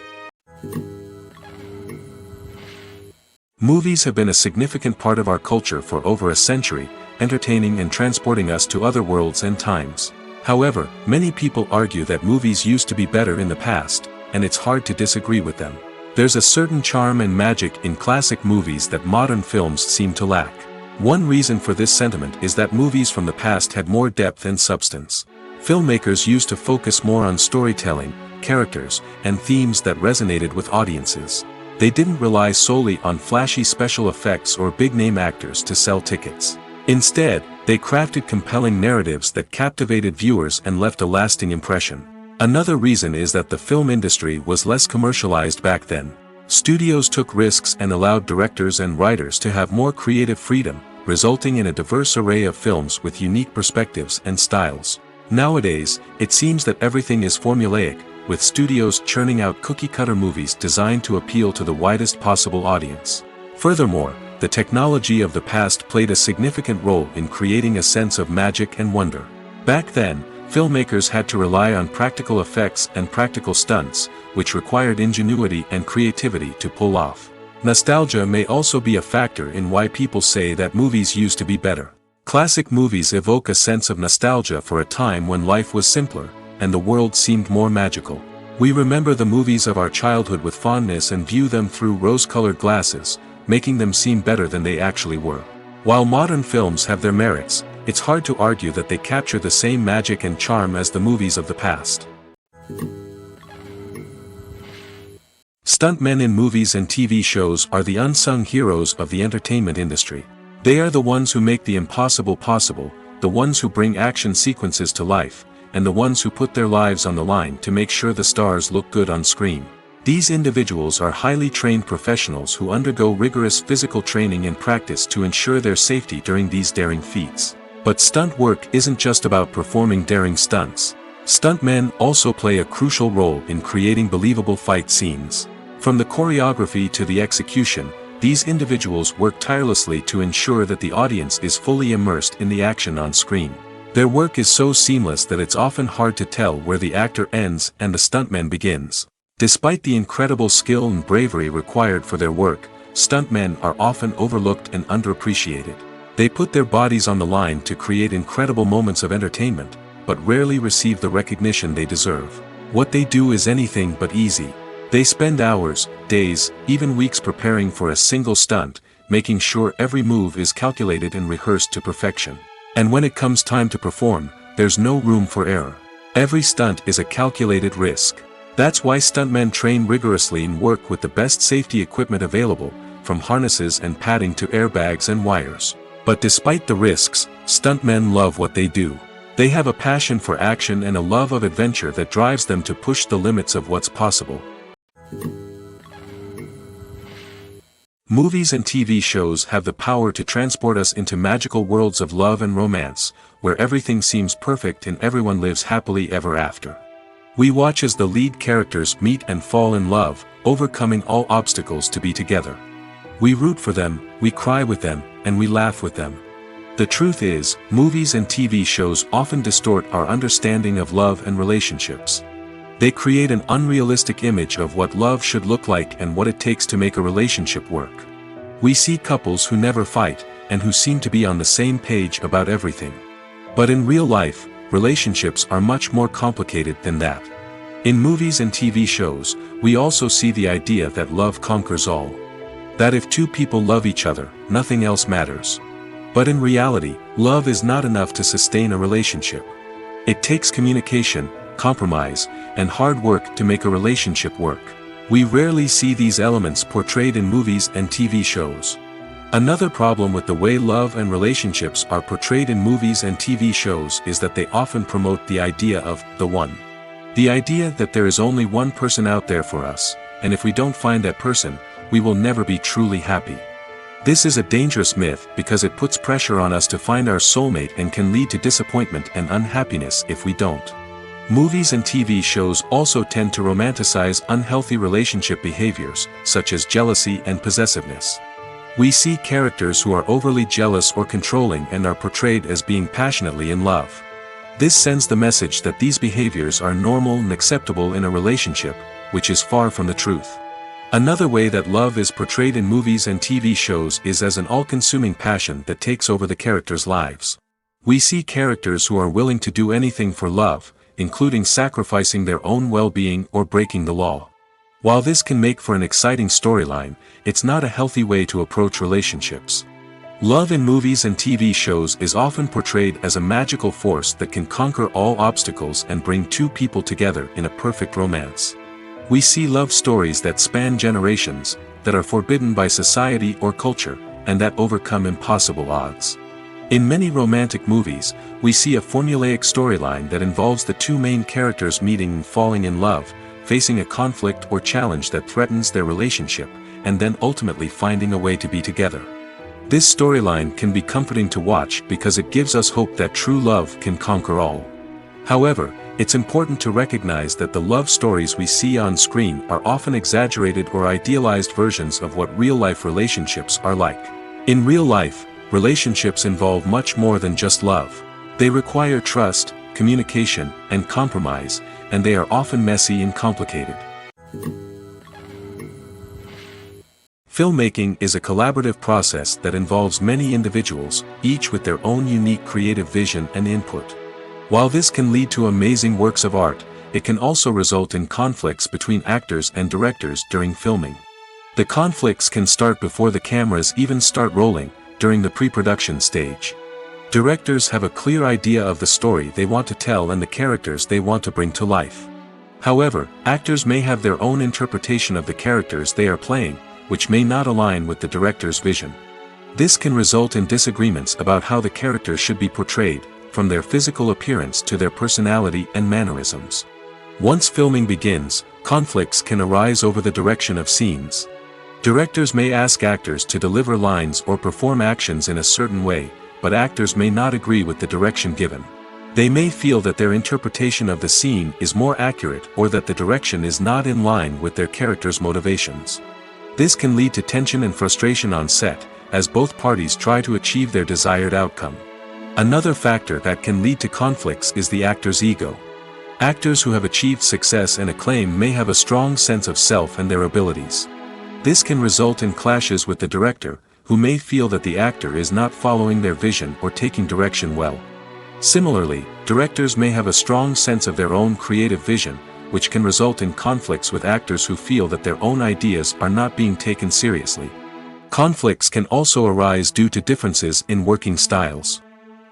Movies have been a significant part of our culture for over a century, entertaining and transporting us to other worlds and times. However, many people argue that movies used to be better in the past, and it's hard to disagree with them. There's a certain charm and magic in classic movies that modern films seem to lack. One reason for this sentiment is that movies from the past had more depth and substance. Filmmakers used to focus more on storytelling, characters, and themes that resonated with audiences. They didn't rely solely on flashy special effects or big-name actors to sell tickets. Instead, they crafted compelling narratives that captivated viewers and left a lasting impression. Another reason is that the film industry was less commercialized back then. Studios took risks and allowed directors and writers to have more creative freedom, resulting in a diverse array of films with unique perspectives and styles. Nowadays, it seems that everything is formulaic, with studios churning out cookie-cutter movies designed to appeal to the widest possible audience. Furthermore, the technology of the past played a significant role in creating a sense of magic and wonder. Back then, filmmakers had to rely on practical effects and practical stunts, which required ingenuity and creativity to pull off. Nostalgia may also be a factor in why people say that movies used to be better. Classic movies evoke a sense of nostalgia for a time when life was simpler, and the world seemed more magical. We remember the movies of our childhood with fondness and view them through rose-colored glasses, making them seem better than they actually were. While modern films have their merits, it's hard to argue that they capture the same magic and charm as the movies of the past. Stuntmen in movies and TV shows are the unsung heroes of the entertainment industry. They are the ones who make the impossible possible, the ones who bring action sequences to life, and the ones who put their lives on the line to make sure the stars look good on screen. These individuals are highly trained professionals who undergo rigorous physical training and practice to ensure their safety during these daring feats. But stunt work isn't just about performing daring stunts. Stuntmen also play a crucial role in creating believable fight scenes. From the choreography to the execution, these individuals work tirelessly to ensure that the audience is fully immersed in the action on screen. Their work is so seamless that it's often hard to tell where the actor ends and the stuntman begins. Despite the incredible skill and bravery required for their work, stuntmen are often overlooked and underappreciated. They put their bodies on the line to create incredible moments of entertainment, but rarely receive the recognition they deserve. What they do is anything but easy. They spend hours, days, even weeks preparing for a single stunt, making sure every move is calculated and rehearsed to perfection. And when it comes time to perform, there's no room for error. Every stunt is a calculated risk. That's why stuntmen train rigorously and work with the best safety equipment available, from harnesses and padding to airbags and wires. But despite the risks, stuntmen love what they do. They have a passion for action and a love of adventure that drives them to push the limits of what's possible. Movies and TV shows have the power to transport us into magical worlds of love and romance, where everything seems perfect and everyone lives happily ever after. We watch as the lead characters meet and fall in love, overcoming all obstacles to be together. We root for them, we cry with them, and we laugh with them. The truth is, movies and TV shows often distort our understanding of love and relationships. They create an unrealistic image of what love should look like and what it takes to make a relationship work. We see couples who never fight, and who seem to be on the same page about everything. But in real life, relationships are much more complicated than that. In movies and TV shows, we also see the idea that love conquers all. That if two people love each other, nothing else matters. But in reality, love is not enough to sustain a relationship. It takes communication, compromise, and hard work to make a relationship work. We rarely see these elements portrayed in movies and TV shows. Another problem with the way love and relationships are portrayed in movies and TV shows is that they often promote the idea of the one. The idea that there is only one person out there for us, and if we don't find that person, we will never be truly happy. This is a dangerous myth because it puts pressure on us to find our soulmate and can lead to disappointment and unhappiness if we don't. Movies and TV shows also tend to romanticize unhealthy relationship behaviors, such as jealousy and possessiveness. We see characters who are overly jealous or controlling and are portrayed as being passionately in love. This sends the message that these behaviors are normal and acceptable in a relationship, which is far from the truth. Another way that love is portrayed in movies and TV shows is as an all-consuming passion that takes over the characters' lives. We see characters who are willing to do anything for love, including sacrificing their own well-being or breaking the law. While this can make for an exciting storyline, it's not a healthy way to approach relationships. Love in movies and TV shows is often portrayed as a magical force that can conquer all obstacles and bring two people together in a perfect romance. We see love stories that span generations, that are forbidden by society or culture, and that overcome impossible odds. In many romantic movies, we see a formulaic storyline that involves the two main characters meeting and falling in love, facing a conflict or challenge that threatens their relationship, and then ultimately finding a way to be together. This storyline can be comforting to watch because it gives us hope that true love can conquer all. However, It's important to recognize that the love stories we see on screen are often exaggerated or idealized versions of what real-life relationships are like. In real life, relationships involve much more than just love. They require trust, communication, and compromise, and they are often messy and complicated. Filmmaking is a collaborative process that involves many individuals, each with their own unique creative vision and input. While this can lead to amazing works of art, it can also result in conflicts between actors and directors during filming. The conflicts can start before the cameras even start rolling, during the pre-production stage. Directors have a clear idea of the story they want to tell and the characters they want to bring to life. However, actors may have their own interpretation of the characters they are playing, which may not align with the director's vision. This can result in disagreements about how the characters should be portrayed, from their physical appearance to their personality and mannerisms. Once filming begins, conflicts can arise over the direction of scenes. Directors may ask actors to deliver lines or perform actions in a certain way, but actors may not agree with the direction given. They may feel that their interpretation of the scene is more accurate or that the direction is not in line with their character's motivations. This can lead to tension and frustration on set, as both parties try to achieve their desired outcome. Another factor that can lead to conflicts is the actor's ego. Actors who have achieved success and acclaim may have a strong sense of self and their abilities. This can result in clashes with the director, who may feel that the actor is not following their vision or taking direction well. Similarly, directors may have a strong sense of their own creative vision, which can result in conflicts with actors who feel that their own ideas are not being taken seriously. Conflicts can also arise due to differences in working styles.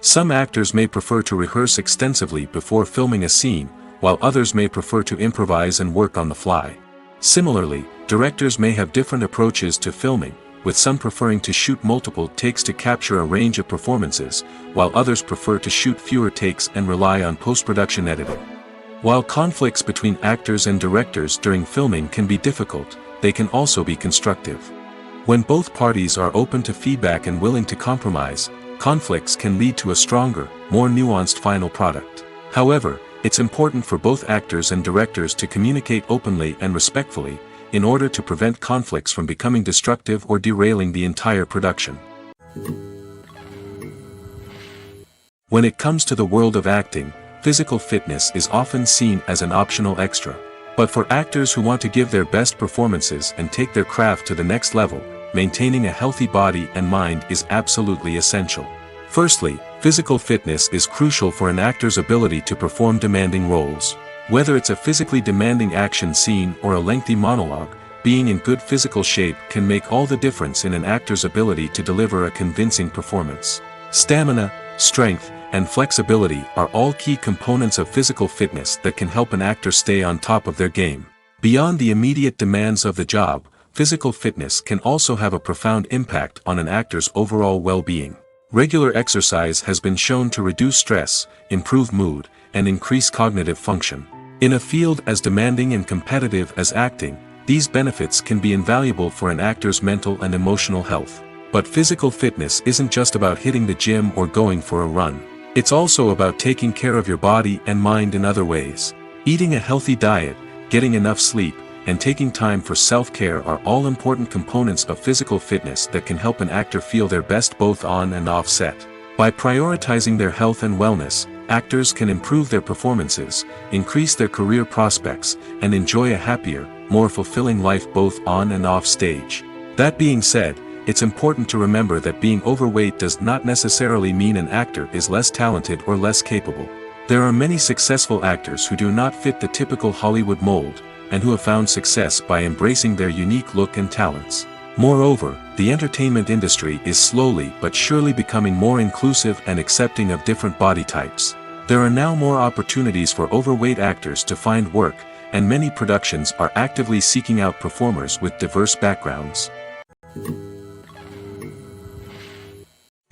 Some actors may prefer to rehearse extensively before filming a scene, while others may prefer to improvise and work on the fly. Similarly, directors may have different approaches to filming, with some preferring to shoot multiple takes to capture a range of performances, while others prefer to shoot fewer takes and rely on post-production editing. While conflicts between actors and directors during filming can be difficult, they can also be constructive. When both parties are open to feedback and willing to compromise, conflicts can lead to a stronger, more nuanced final product. However, it's important for both actors and directors to communicate openly and respectfully, in order to prevent conflicts from becoming destructive or derailing the entire production. When it comes to the world of acting, physical fitness is often seen as an optional extra. But for actors who want to give their best performances and take their craft to the next level, maintaining a healthy body and mind is absolutely essential. Firstly, physical fitness is crucial for an actor's ability to perform demanding roles. Whether it's a physically demanding action scene or a lengthy monologue, being in good physical shape can make all the difference in an actor's ability to deliver a convincing performance. Stamina, strength, and flexibility are all key components of physical fitness that can help an actor stay on top of their game. Beyond the immediate demands of the job, physical fitness can also have a profound impact on an actor's overall well-being. Regular exercise has been shown to reduce stress, improve mood, and increase cognitive function. In a field as demanding and competitive as acting, these benefits can be invaluable for an actor's mental and emotional health. But physical fitness isn't just about hitting the gym or going for a run. It's also about taking care of your body and mind in other ways. Eating a healthy diet, getting enough sleep, and taking time for self-care are all important components of physical fitness that can help an actor feel their best both on and off set. By prioritizing their health and wellness, actors can improve their performances, increase their career prospects, and enjoy a happier, more fulfilling life both on and off stage. That being said, it's important to remember that being overweight does not necessarily mean an actor is less talented or less capable. There are many successful actors who do not fit the typical Hollywood mold, and who have found success by embracing their unique look and talents. Moreover, the entertainment industry is slowly but surely becoming more inclusive and accepting of different body types. There are now more opportunities for overweight actors to find work, and many productions are actively seeking out performers with diverse backgrounds.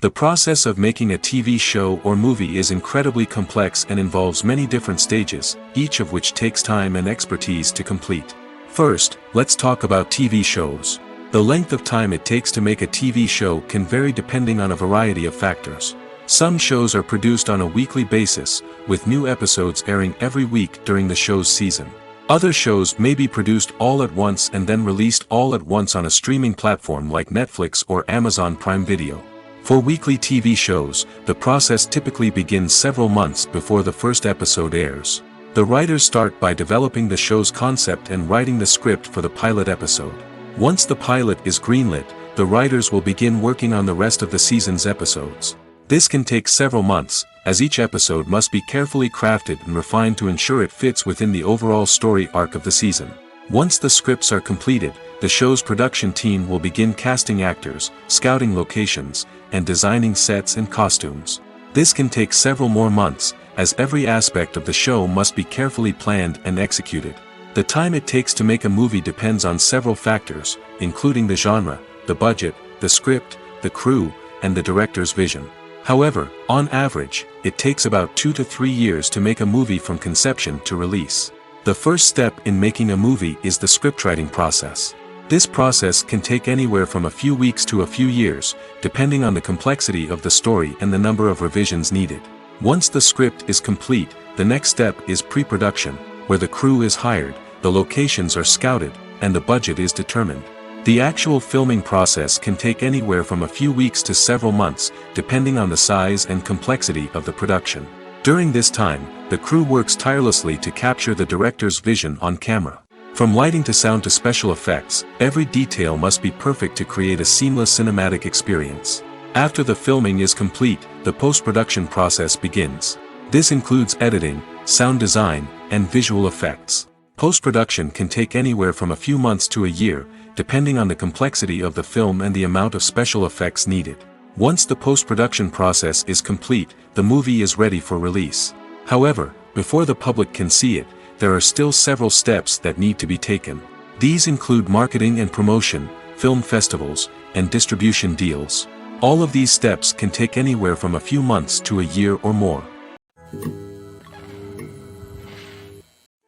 The process of making a TV show or movie is incredibly complex and involves many different stages, each of which takes time and expertise to complete. First, let's talk about TV shows. The length of time it takes to make a TV show can vary depending on a variety of factors. Some shows are produced on a weekly basis, with new episodes airing every week during the show's season. Other shows may be produced all at once and then released all at once on a streaming platform like Netflix or Amazon Prime Video. For weekly TV shows, the process typically begins several months before the first episode airs. The writers start by developing the show's concept and writing the script for the pilot episode. Once the pilot is greenlit, the writers will begin working on the rest of the season's episodes. This can take several months, as each episode must be carefully crafted and refined to ensure it fits within the overall story arc of the season. Once the scripts are completed, the show's production team will begin casting actors, scouting locations, and designing sets and costumes. This can take several more months, as every aspect of the show must be carefully planned and executed. The time it takes to make a movie depends on several factors, including the genre, the budget, the script, the crew, and the director's vision. However, on average, it takes about 2 to 3 years to make a movie from conception to release. The first step in making a movie is the scriptwriting process. This process can take anywhere from a few weeks to a few years, depending on the complexity of the story and the number of revisions needed. Once the script is complete, the next step is pre-production, where the crew is hired, the locations are scouted, and the budget is determined. The actual filming process can take anywhere from a few weeks to several months, depending on the size and complexity of the production. During this time, the crew works tirelessly to capture the director's vision on camera. From lighting to sound to special effects, every detail must be perfect to create a seamless cinematic experience. After the filming is complete, the post-production process begins. This includes editing, sound design, and visual effects. Post-production can take anywhere from a few months to a year, depending on the complexity of the film and the amount of special effects needed. Once the post-production process is complete, the movie is ready for release. However, before the public can see it, there are still several steps that need to be taken. These include marketing and promotion, film festivals, and distribution deals. All of these steps can take anywhere from a few months to a year or more.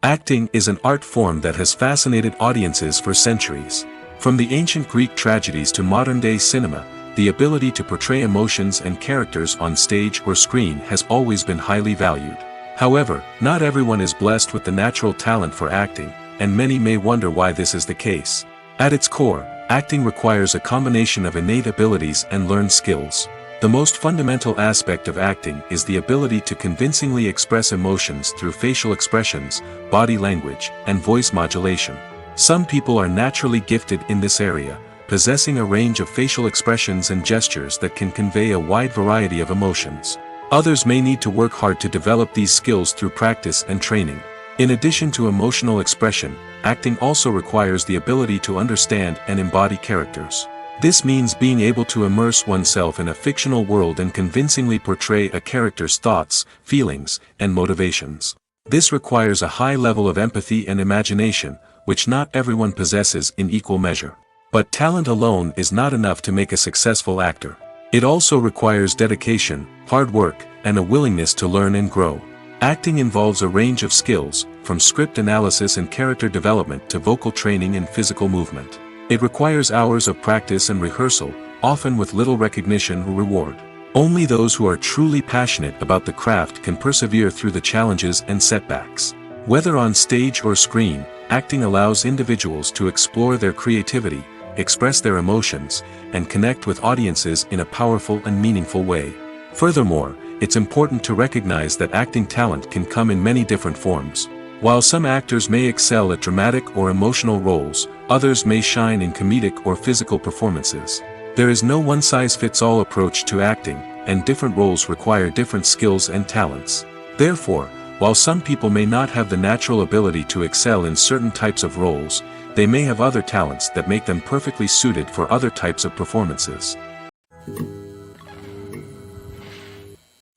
Acting is an art form that has fascinated audiences for centuries. From the ancient Greek tragedies to modern-day cinema, the ability to portray emotions and characters on stage or screen has always been highly valued. However, not everyone is blessed with the natural talent for acting, and many may wonder why this is the case. At its core, acting requires a combination of innate abilities and learned skills. The most fundamental aspect of acting is the ability to convincingly express emotions through facial expressions, body language, and voice modulation. Some people are naturally gifted in this area, possessing a range of facial expressions and gestures that can convey a wide variety of emotions. Others may need to work hard to develop these skills through practice and training. In addition to emotional expression, acting also requires the ability to understand and embody characters. This means being able to immerse oneself in a fictional world and convincingly portray a character's thoughts, feelings, and motivations. This requires a high level of empathy and imagination, which not everyone possesses in equal measure. But talent alone is not enough to make a successful actor. It also requires dedication, hard work, and a willingness to learn and grow. Acting involves a range of skills, from script analysis and character development to vocal training and physical movement. It requires hours of practice and rehearsal, often with little recognition or reward. Only those who are truly passionate about the craft can persevere through the challenges and setbacks. Whether on stage or screen, acting allows individuals to explore their creativity, express their emotions, and connect with audiences in a powerful and meaningful way. Furthermore, it's important to recognize that acting talent can come in many different forms. While some actors may excel at dramatic or emotional roles, others may shine in comedic or physical performances. There is no one-size-fits-all approach to acting, and different roles require different skills and talents. Therefore, while some people may not have the natural ability to excel in certain types of roles, they may have other talents that make them perfectly suited for other types of performances.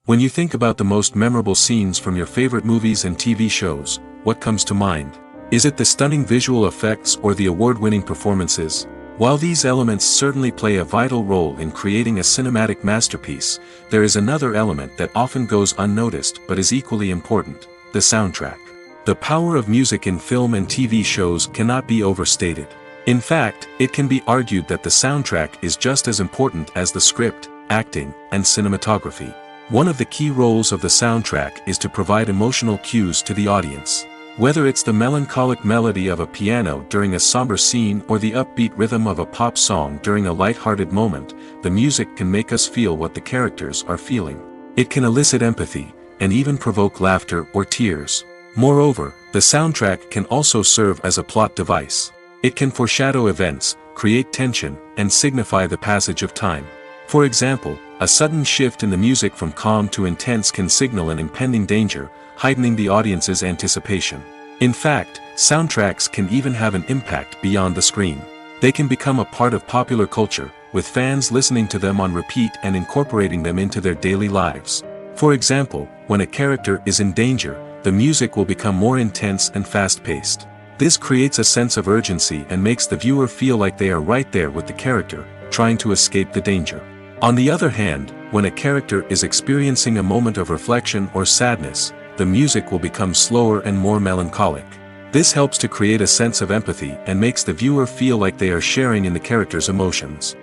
When you think about the most memorable scenes from your favorite movies and TV shows, what comes to mind? Is it the stunning visual effects or the award-winning performances? While these elements certainly play a vital role in creating a cinematic masterpiece, there is another element that often goes unnoticed but is equally important: the soundtrack. The power of music in film and TV shows cannot be overstated. In fact, it can be argued that the soundtrack is just as important as the script, acting, and cinematography. One of the key roles of the soundtrack is to provide emotional cues to the audience. Whether it's the melancholic melody of a piano during a somber scene or the upbeat rhythm of a pop song during a light-hearted moment, the music can make us feel what the characters are feeling. It can elicit empathy, and even provoke laughter or tears. Moreover, the soundtrack can also serve as a plot device. It can foreshadow events, create tension, and signify the passage of time. For example, a sudden shift in the music from calm to intense can signal an impending danger, heightening the audience's anticipation. In fact, soundtracks can even have an impact beyond the screen. They can become a part of popular culture, with fans listening to them on repeat and incorporating them into their daily lives. For example, when a character is in danger, the music will become more intense and fast-paced. This creates a sense of urgency and makes the viewer feel like they are right there with the character, trying to escape the danger. On the other hand, when a character is experiencing a moment of reflection or sadness, the music will become slower and more melancholic. This helps to create a sense of empathy and makes the viewer feel like they are sharing in the character's emotions.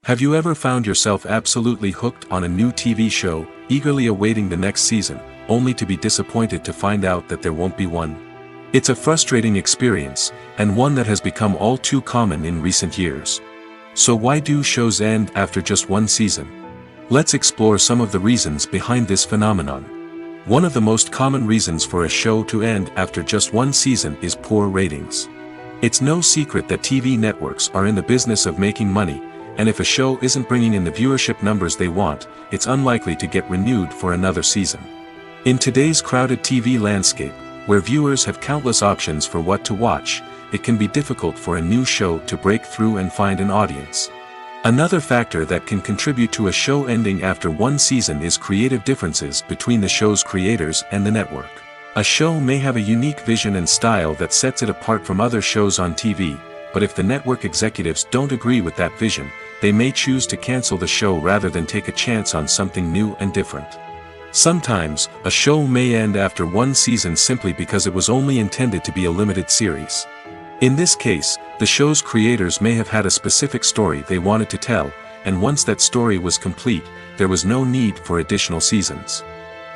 Have you ever found yourself absolutely hooked on a new TV show, eagerly awaiting the next season, only to be disappointed to find out that there won't be one? It's a frustrating experience, and one that has become all too common in recent years. So why do shows end after just one season? Let's explore some of the reasons behind this phenomenon. One of the most common reasons for a show to end after just one season is poor ratings. It's no secret that TV networks are in the business of making money, and if a show isn't bringing in the viewership numbers they want, it's unlikely to get renewed for another season. In today's crowded TV landscape, where viewers have countless options for what to watch, it can be difficult for a new show to break through and find an audience. Another factor that can contribute to a show ending after one season is creative differences between the show's creators and the network. A show may have a unique vision and style that sets it apart from other shows on TV, but if the network executives don't agree with that vision, they may choose to cancel the show rather than take a chance on something new and different. Sometimes, a show may end after one season simply because it was only intended to be a limited series. In this case, the show's creators may have had a specific story they wanted to tell, and once that story was complete, there was no need for additional seasons.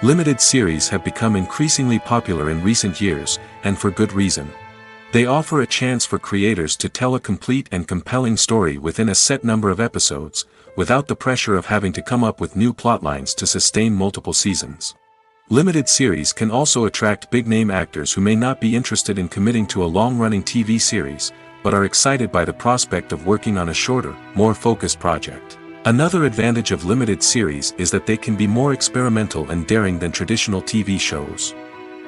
Limited series have become increasingly popular in recent years, and for good reason. They offer a chance for creators to tell a complete and compelling story within a set number of episodes, without the pressure of having to come up with new plotlines to sustain multiple seasons. Limited series can also attract big-name actors who may not be interested in committing to a long-running TV series, but are excited by the prospect of working on a shorter, more focused project. Another advantage of limited series is that they can be more experimental and daring than traditional TV shows.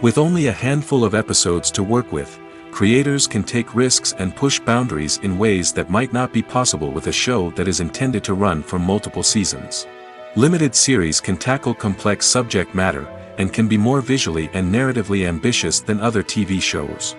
With only a handful of episodes to work with, creators can take risks and push boundaries in ways that might not be possible with a show that is intended to run for multiple seasons. Limited series can tackle complex subject matter, and can be more visually and narratively ambitious than other TV shows.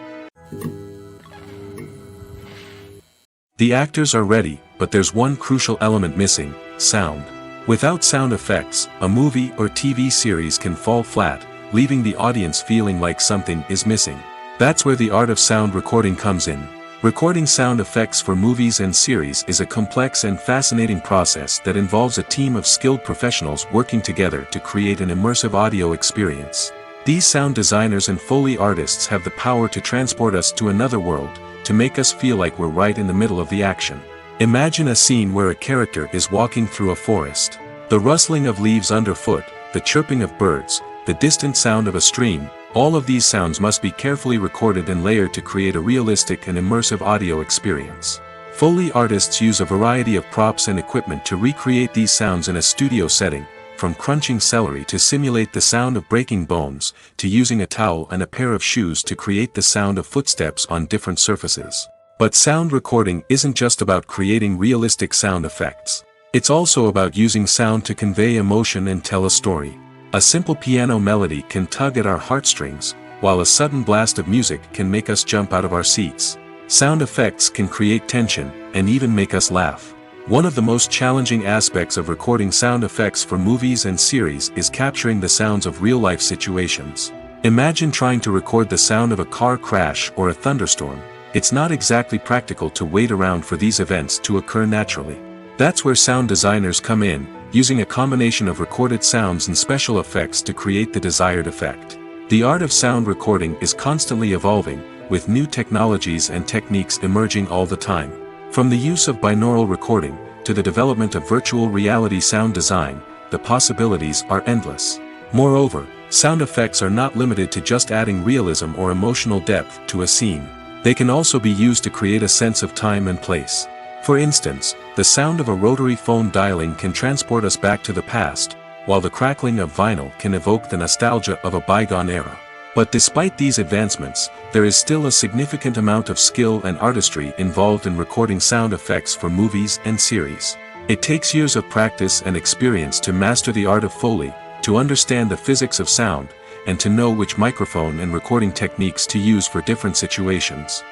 The actors are ready, but there's one crucial element missing: sound. Without sound effects, a movie or TV series can fall flat, leaving the audience feeling like something is missing. That's where the art of sound recording comes in. Recording sound effects for movies and series is a complex and fascinating process that involves a team of skilled professionals working together to create an immersive audio experience. These sound designers and Foley artists have the power to transport us to another world, to make us feel like we're right in the middle of the action. Imagine a scene where a character is walking through a forest. The rustling of leaves underfoot, the chirping of birds, the distant sound of a stream, all of these sounds must be carefully recorded and layered to create a realistic and immersive audio experience. Foley artists use a variety of props and equipment to recreate these sounds in a studio setting, from crunching celery to simulate the sound of breaking bones, to using a towel and a pair of shoes to create the sound of footsteps on different surfaces. But sound recording isn't just about creating realistic sound effects. It's also about using sound to convey emotion and tell a story. A simple piano melody can tug at our heartstrings, while a sudden blast of music can make us jump out of our seats. Sound effects can create tension, and even make us laugh. One of the most challenging aspects of recording sound effects for movies and series is capturing the sounds of real-life situations. Imagine trying to record the sound of a car crash or a thunderstorm. It's not exactly practical to wait around for these events to occur naturally. That's where sound designers come in, using a combination of recorded sounds and special effects to create the desired effect. The art of sound recording is constantly evolving, with new technologies and techniques emerging all the time. From the use of binaural recording, to the development of virtual reality sound design, the possibilities are endless. Moreover, sound effects are not limited to just adding realism or emotional depth to a scene. They can also be used to create a sense of time and place. For instance, the sound of a rotary phone dialing can transport us back to the past, while the crackling of vinyl can evoke the nostalgia of a bygone era. But despite these advancements, there is still a significant amount of skill and artistry involved in recording sound effects for movies and series. It takes years of practice and experience to master the art of Foley, to understand the physics of sound, and to know which microphone and recording techniques to use for different situations.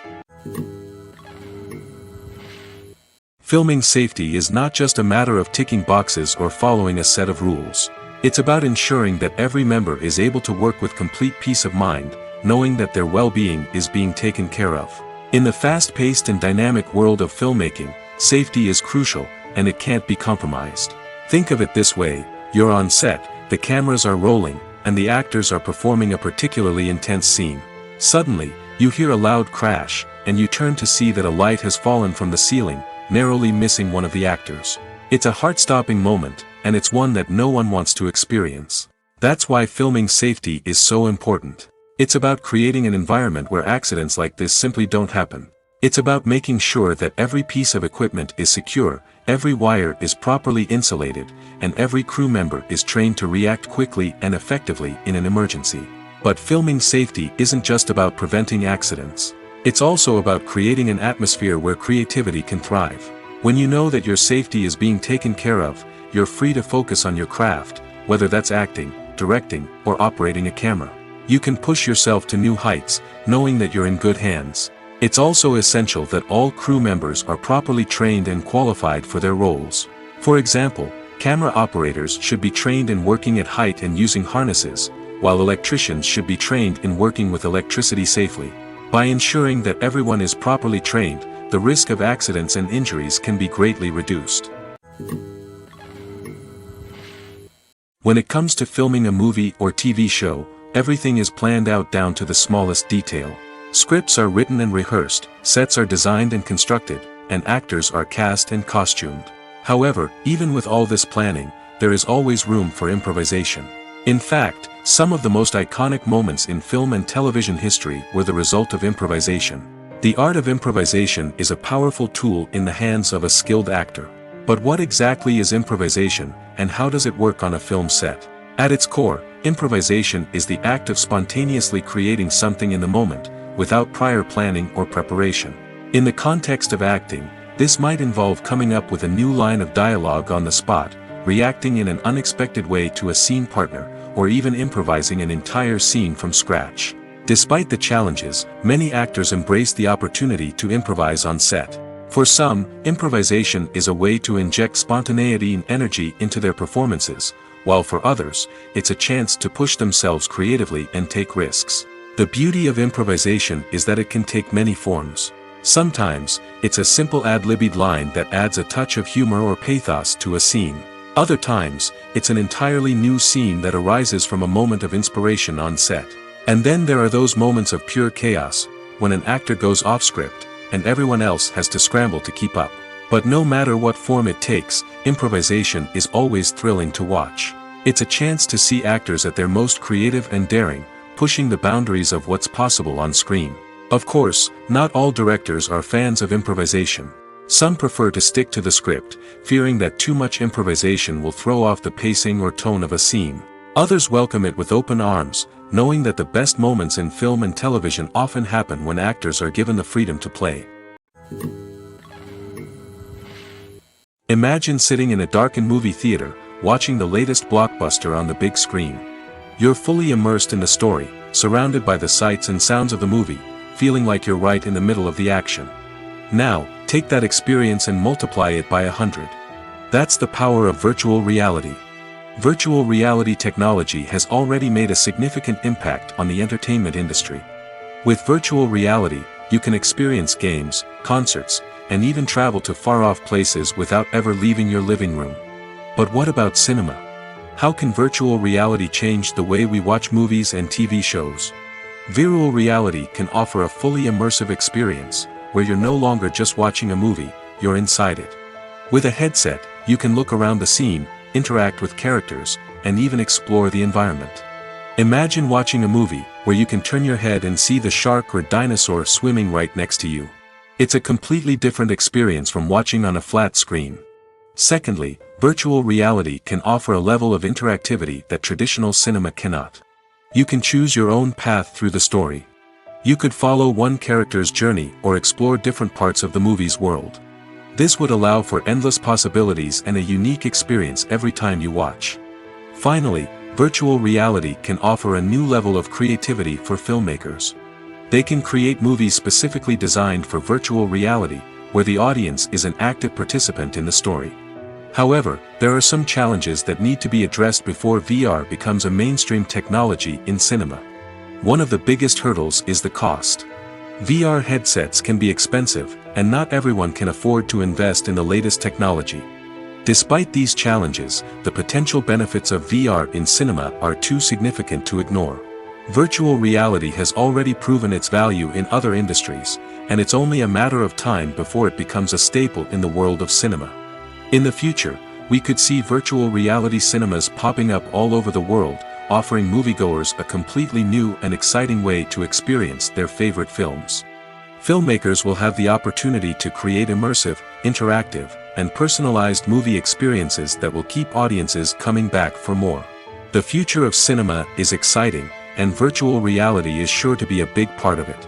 Filming safety is not just a matter of ticking boxes or following a set of rules. It's about ensuring that every member is able to work with complete peace of mind, knowing that their well-being is being taken care of. In the fast-paced and dynamic world of filmmaking, safety is crucial, and it can't be compromised. Think of it this way: you're on set, the cameras are rolling, and the actors are performing a particularly intense scene. Suddenly, you hear a loud crash, and you turn to see that a light has fallen from the ceiling, narrowly missing one of the actors. It's a heart-stopping moment, and it's one that no one wants to experience. That's why filming safety is so important. It's about creating an environment where accidents like this simply don't happen. It's about making sure that every piece of equipment is secure, every wire is properly insulated, and every crew member is trained to react quickly and effectively in an emergency. But filming safety isn't just about preventing accidents. It's also about creating an atmosphere where creativity can thrive. When you know that your safety is being taken care of, you're free to focus on your craft, whether that's acting, directing, or operating a camera. You can push yourself to new heights, knowing that you're in good hands. It's also essential that all crew members are properly trained and qualified for their roles. For example, camera operators should be trained in working at height and using harnesses, while electricians should be trained in working with electricity safely. By ensuring that everyone is properly trained, the risk of accidents and injuries can be greatly reduced. When it comes to filming a movie or TV show, everything is planned out down to the smallest detail. Scripts are written and rehearsed, sets are designed and constructed, and actors are cast and costumed. However, even with all this planning, there is always room for improvisation. In fact, some of the most iconic moments in film and television history were the result of improvisation. The art of improvisation is a powerful tool in the hands of a skilled actor. But what exactly is improvisation, and how does it work on a film set? At its core, improvisation is the act of spontaneously creating something in the moment, without prior planning or preparation. In the context of acting, this might involve coming up with a new line of dialogue on the spot, reacting in an unexpected way to a scene partner, or even improvising an entire scene from scratch. Despite the challenges, many actors embrace the opportunity to improvise on set. For some, improvisation is a way to inject spontaneity and energy into their performances, while for others, it's a chance to push themselves creatively and take risks. The beauty of improvisation is that it can take many forms. Sometimes, it's a simple ad-libbed line that adds a touch of humor or pathos to a scene. Other times, it's an entirely new scene that arises from a moment of inspiration on set. And then there are those moments of pure chaos, when an actor goes off script, and everyone else has to scramble to keep up. But no matter what form it takes, improvisation is always thrilling to watch. It's a chance to see actors at their most creative and daring, pushing the boundaries of what's possible on screen. Of course, not all directors are fans of improvisation. Some prefer to stick to the script, fearing that too much improvisation will throw off the pacing or tone of a scene. Others welcome it with open arms, knowing that the best moments in film and television often happen when actors are given the freedom to play. Imagine sitting in a darkened movie theater, watching the latest blockbuster on the big screen. You're fully immersed in the story, surrounded by the sights and sounds of the movie, feeling like you're right in the middle of the action. Now, take that experience and multiply it by 100. That's the power of virtual reality. Virtual reality technology has already made a significant impact on the entertainment industry. With virtual reality, you can experience games, concerts, and even travel to far-off places without ever leaving your living room. But what about cinema? How can virtual reality change the way we watch movies and TV shows? Virtual reality can offer a fully immersive experience, where you're no longer just watching a movie, you're inside it. With a headset, you can look around the scene, interact with characters, and even explore the environment. Imagine watching a movie, where you can turn your head and see the shark or dinosaur swimming right next to you. It's a completely different experience from watching on a flat screen. Secondly, virtual reality can offer a level of interactivity that traditional cinema cannot. You can choose your own path through the story. You could follow one character's journey or explore different parts of the movie's world. This would allow for endless possibilities and a unique experience every time you watch. Finally, virtual reality can offer a new level of creativity for filmmakers. They can create movies specifically designed for virtual reality, where the audience is an active participant in the story. However, there are some challenges that need to be addressed before VR becomes a mainstream technology in cinema. One of the biggest hurdles is the cost. VR headsets can be expensive, and not everyone can afford to invest in the latest technology. Despite these challenges, the potential benefits of VR in cinema are too significant to ignore. Virtual reality has already proven its value in other industries, and it's only a matter of time before it becomes a staple in the world of cinema. In the future, we could see virtual reality cinemas popping up all over the world, offering moviegoers a completely new and exciting way to experience their favorite films. Filmmakers will have the opportunity to create immersive, interactive, and personalized movie experiences that will keep audiences coming back for more. The future of cinema is exciting, and virtual reality is sure to be a big part of it.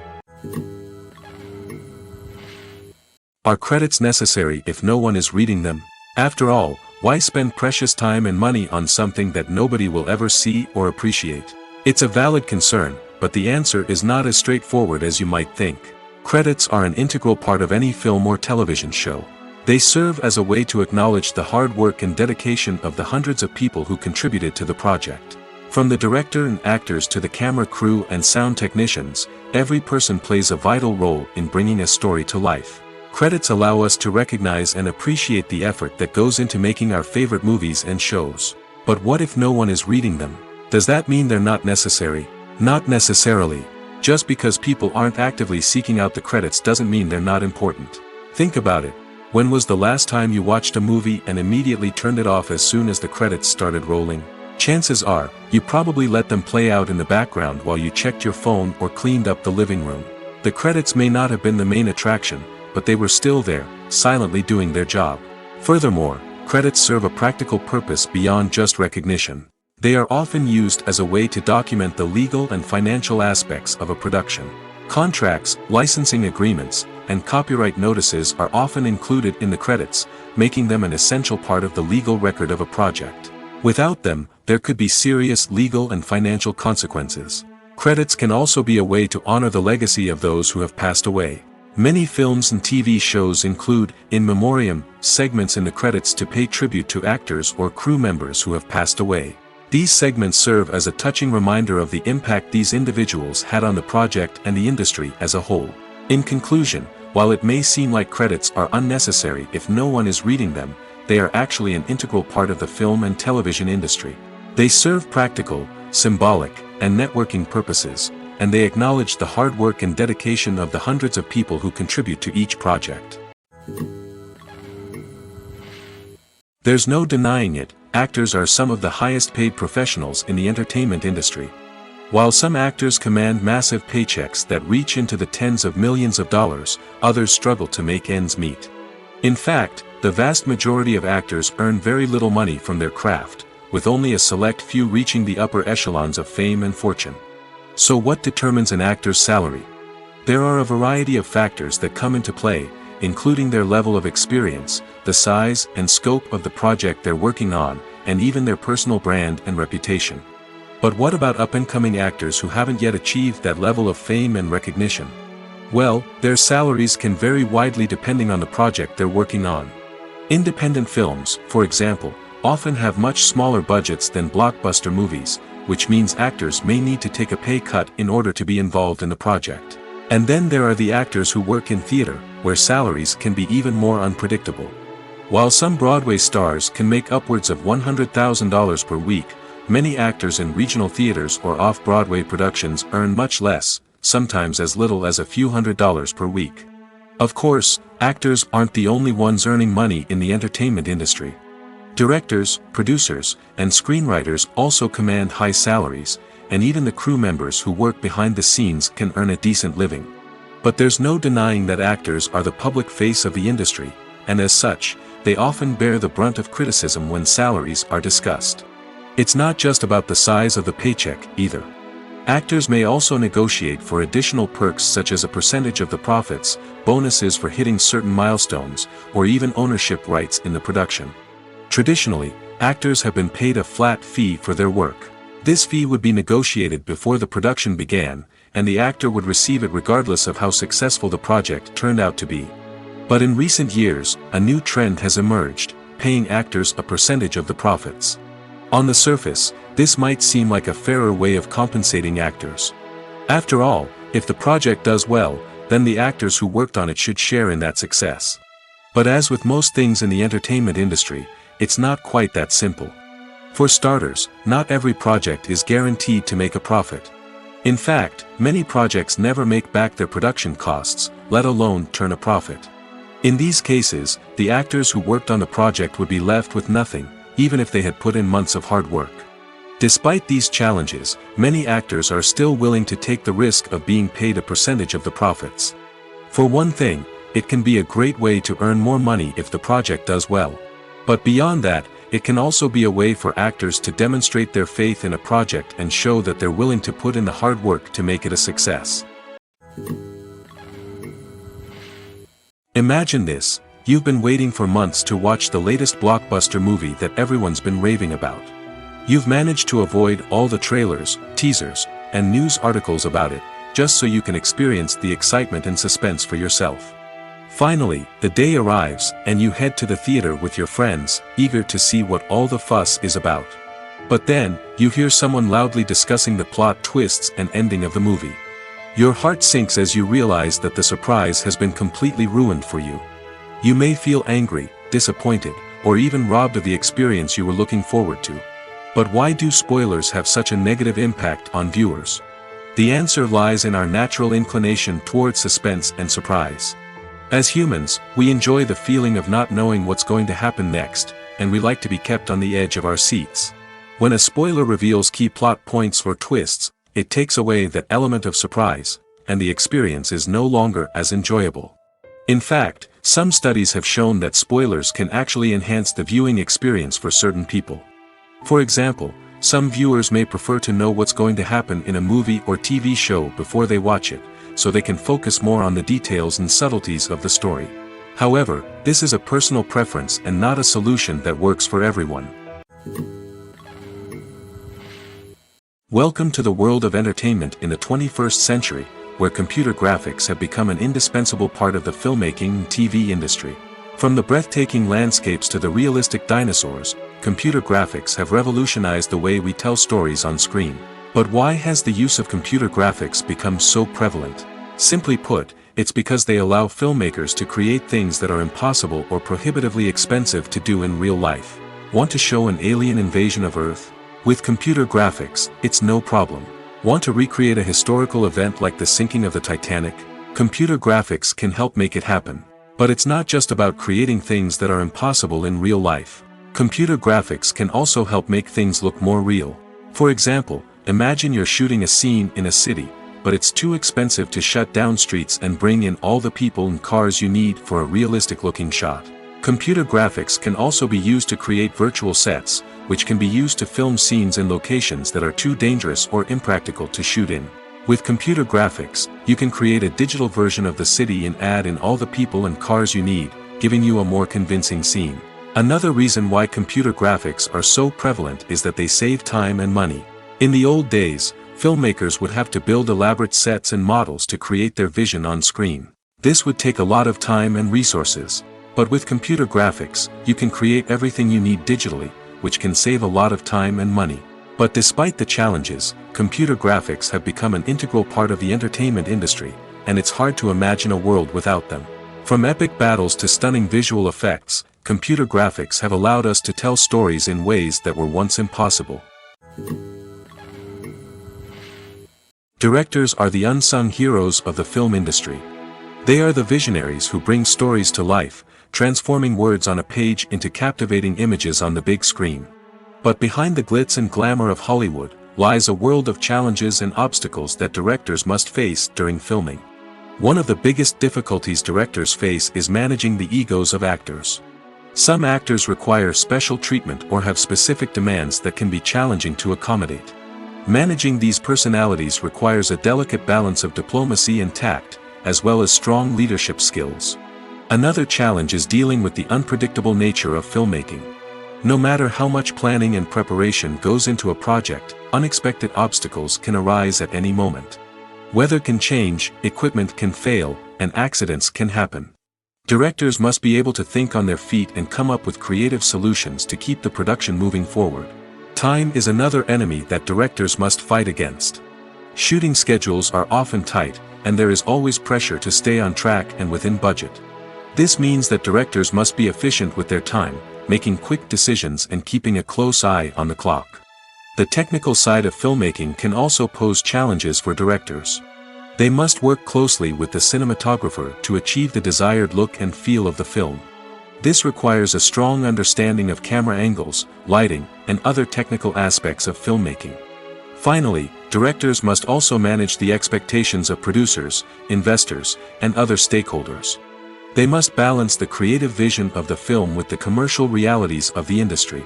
Are credits necessary if no one is reading them? After all, why spend precious time and money on something that nobody will ever see or appreciate? It's a valid concern, but the answer is not as straightforward as you might think. Credits are an integral part of any film or television show. They serve as a way to acknowledge the hard work and dedication of the hundreds of people who contributed to the project. From the director and actors to the camera crew and sound technicians, every person plays a vital role in bringing a story to life. Credits allow us to recognize and appreciate the effort that goes into making our favorite movies and shows. But what if no one is reading them? Does that mean they're not necessary? Not necessarily. Just because people aren't actively seeking out the credits doesn't mean they're not important. Think about it. When was the last time you watched a movie and immediately turned it off as soon as the credits started rolling? Chances are, you probably let them play out in the background while you checked your phone or cleaned up the living room. The credits may not have been the main attraction, but they were still there, silently doing their job. Furthermore, credits serve a practical purpose beyond just recognition. They are often used as a way to document the legal and financial aspects of a production. Contracts, licensing agreements, and copyright notices are often included in the credits, making them an essential part of the legal record of a project. Without them, there could be serious legal and financial consequences. Credits can also be a way to honor the legacy of those who have passed away. Many films and TV shows include, in memoriam, segments in the credits to pay tribute to actors or crew members who have passed away. These segments serve as a touching reminder of the impact these individuals had on the project and the industry as a whole. In conclusion, while it may seem like credits are unnecessary if no one is reading them, they are actually an integral part of the film and television industry. They serve practical, symbolic, and networking purposes, and they acknowledge the hard work and dedication of the hundreds of people who contribute to each project. There's no denying it, actors are some of the highest paid professionals in the entertainment industry. While some actors command massive paychecks that reach into the tens of millions of dollars, others struggle to make ends meet. In fact, the vast majority of actors earn very little money from their craft, with only a select few reaching the upper echelons of fame and fortune. So what determines an actor's salary? There are a variety of factors that come into play, including their level of experience, the size and scope of the project they're working on, and even their personal brand and reputation. But what about up-and-coming actors who haven't yet achieved that level of fame and recognition? Well, their salaries can vary widely depending on the project they're working on. Independent films, for example, often have much smaller budgets than blockbuster movies, which means actors may need to take a pay cut in order to be involved in the project. And then there are the actors who work in theater, where salaries can be even more unpredictable. While some Broadway stars can make upwards of $100,000 per week, many actors in regional theaters or off-Broadway productions earn much less, sometimes as little as a few $100s per week. Of course, actors aren't the only ones earning money in the entertainment industry. Directors, producers, and screenwriters also command high salaries, and even the crew members who work behind the scenes can earn a decent living. But there's no denying that actors are the public face of the industry, and as such, they often bear the brunt of criticism when salaries are discussed. It's not just about the size of the paycheck, either. Actors may also negotiate for additional perks such as a percentage of the profits, bonuses for hitting certain milestones, or even ownership rights in the production. Traditionally, actors have been paid a flat fee for their work. This fee would be negotiated before the production began, and the actor would receive it regardless of how successful the project turned out to be. But in recent years, a new trend has emerged, paying actors a percentage of the profits. On the surface, this might seem like a fairer way of compensating actors. After all, if the project does well, then the actors who worked on it should share in that success. But as with most things in the entertainment industry, it's not quite that simple. For starters, not every project is guaranteed to make a profit. In fact, many projects never make back their production costs, let alone turn a profit. In these cases, the actors who worked on the project would be left with nothing, even if they had put in months of hard work. Despite these challenges, many actors are still willing to take the risk of being paid a percentage of the profits. For one thing, it can be a great way to earn more money if the project does well. But beyond that, it can also be a way for actors to demonstrate their faith in a project and show that they're willing to put in the hard work to make it a success. Imagine this: you've been waiting for months to watch the latest blockbuster movie that everyone's been raving about. You've managed to avoid all the trailers, teasers, and news articles about it, just so you can experience the excitement and suspense for yourself. Finally, the day arrives, and you head to the theater with your friends, eager to see what all the fuss is about. But then, you hear someone loudly discussing the plot twists and ending of the movie. Your heart sinks as you realize that the surprise has been completely ruined for you. You may feel angry, disappointed, or even robbed of the experience you were looking forward to. But why do spoilers have such a negative impact on viewers? The answer lies in our natural inclination towards suspense and surprise. As humans, we enjoy the feeling of not knowing what's going to happen next, and we like to be kept on the edge of our seats. When a spoiler reveals key plot points or twists, it takes away that element of surprise, and the experience is no longer as enjoyable. In fact, some studies have shown that spoilers can actually enhance the viewing experience for certain people. For example, some viewers may prefer to know what's going to happen in a movie or TV show before they watch it, so they can focus more on the details and subtleties of the story. However, this is a personal preference and not a solution that works for everyone. Welcome to the world of entertainment in the 21st century, where computer graphics have become an indispensable part of the filmmaking and TV industry. From the breathtaking landscapes to the realistic dinosaurs, computer graphics have revolutionized the way we tell stories on screen. But why has the use of computer graphics become so prevalent? Simply put, it's because they allow filmmakers to create things that are impossible or prohibitively expensive to do in real life. Want to show an alien invasion of Earth? With computer graphics, it's no problem. Want to recreate a historical event like the sinking of the Titanic? Computer graphics can help make it happen. But it's not just about creating things that are impossible in real life. Computer graphics can also help make things look more real. For example, imagine you're shooting a scene in a city, but it's too expensive to shut down streets and bring in all the people and cars you need for a realistic-looking shot. Computer graphics can also be used to create virtual sets, which can be used to film scenes in locations that are too dangerous or impractical to shoot in. With computer graphics, you can create a digital version of the city and add in all the people and cars you need, giving you a more convincing scene. Another reason why computer graphics are so prevalent is that they save time and money. In the old days, filmmakers would have to build elaborate sets and models to create their vision on screen. This would take a lot of time and resources. But with computer graphics, you can create everything you need digitally, which can save a lot of time and money. But despite the challenges, computer graphics have become an integral part of the entertainment industry, and it's hard to imagine a world without them. From epic battles to stunning visual effects, computer graphics have allowed us to tell stories in ways that were once impossible. Directors are the unsung heroes of the film industry. They are the visionaries who bring stories to life, transforming words on a page into captivating images on the big screen. But behind the glitz and glamour of Hollywood, lies a world of challenges and obstacles that directors must face during filming. One of the biggest difficulties directors face is managing the egos of actors. Some actors require special treatment or have specific demands that can be challenging to accommodate. Managing these personalities requires a delicate balance of diplomacy and tact, as well as strong leadership skills. Another challenge is dealing with the unpredictable nature of filmmaking. No matter how much planning and preparation goes into a project, unexpected obstacles can arise at any moment. Weather can change, equipment can fail, and accidents can happen. Directors must be able to think on their feet and come up with creative solutions to keep the production moving forward. Time is another enemy that directors must fight against. Shooting schedules are often tight, and there is always pressure to stay on track and within budget. This means that directors must be efficient with their time, making quick decisions and keeping a close eye on the clock. The technical side of filmmaking can also pose challenges for directors. They must work closely with the cinematographer to achieve the desired look and feel of the film. This requires a strong understanding of camera angles, lighting, and other technical aspects of filmmaking. Finally, directors must also manage the expectations of producers, investors, and other stakeholders. They must balance the creative vision of the film with the commercial realities of the industry.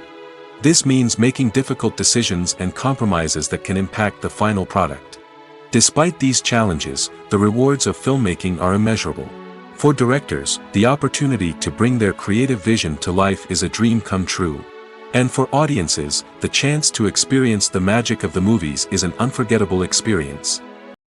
This means making difficult decisions and compromises that can impact the final product. Despite these challenges, the rewards of filmmaking are immeasurable. For directors, the opportunity to bring their creative vision to life is a dream come true. And for audiences, the chance to experience the magic of the movies is an unforgettable experience.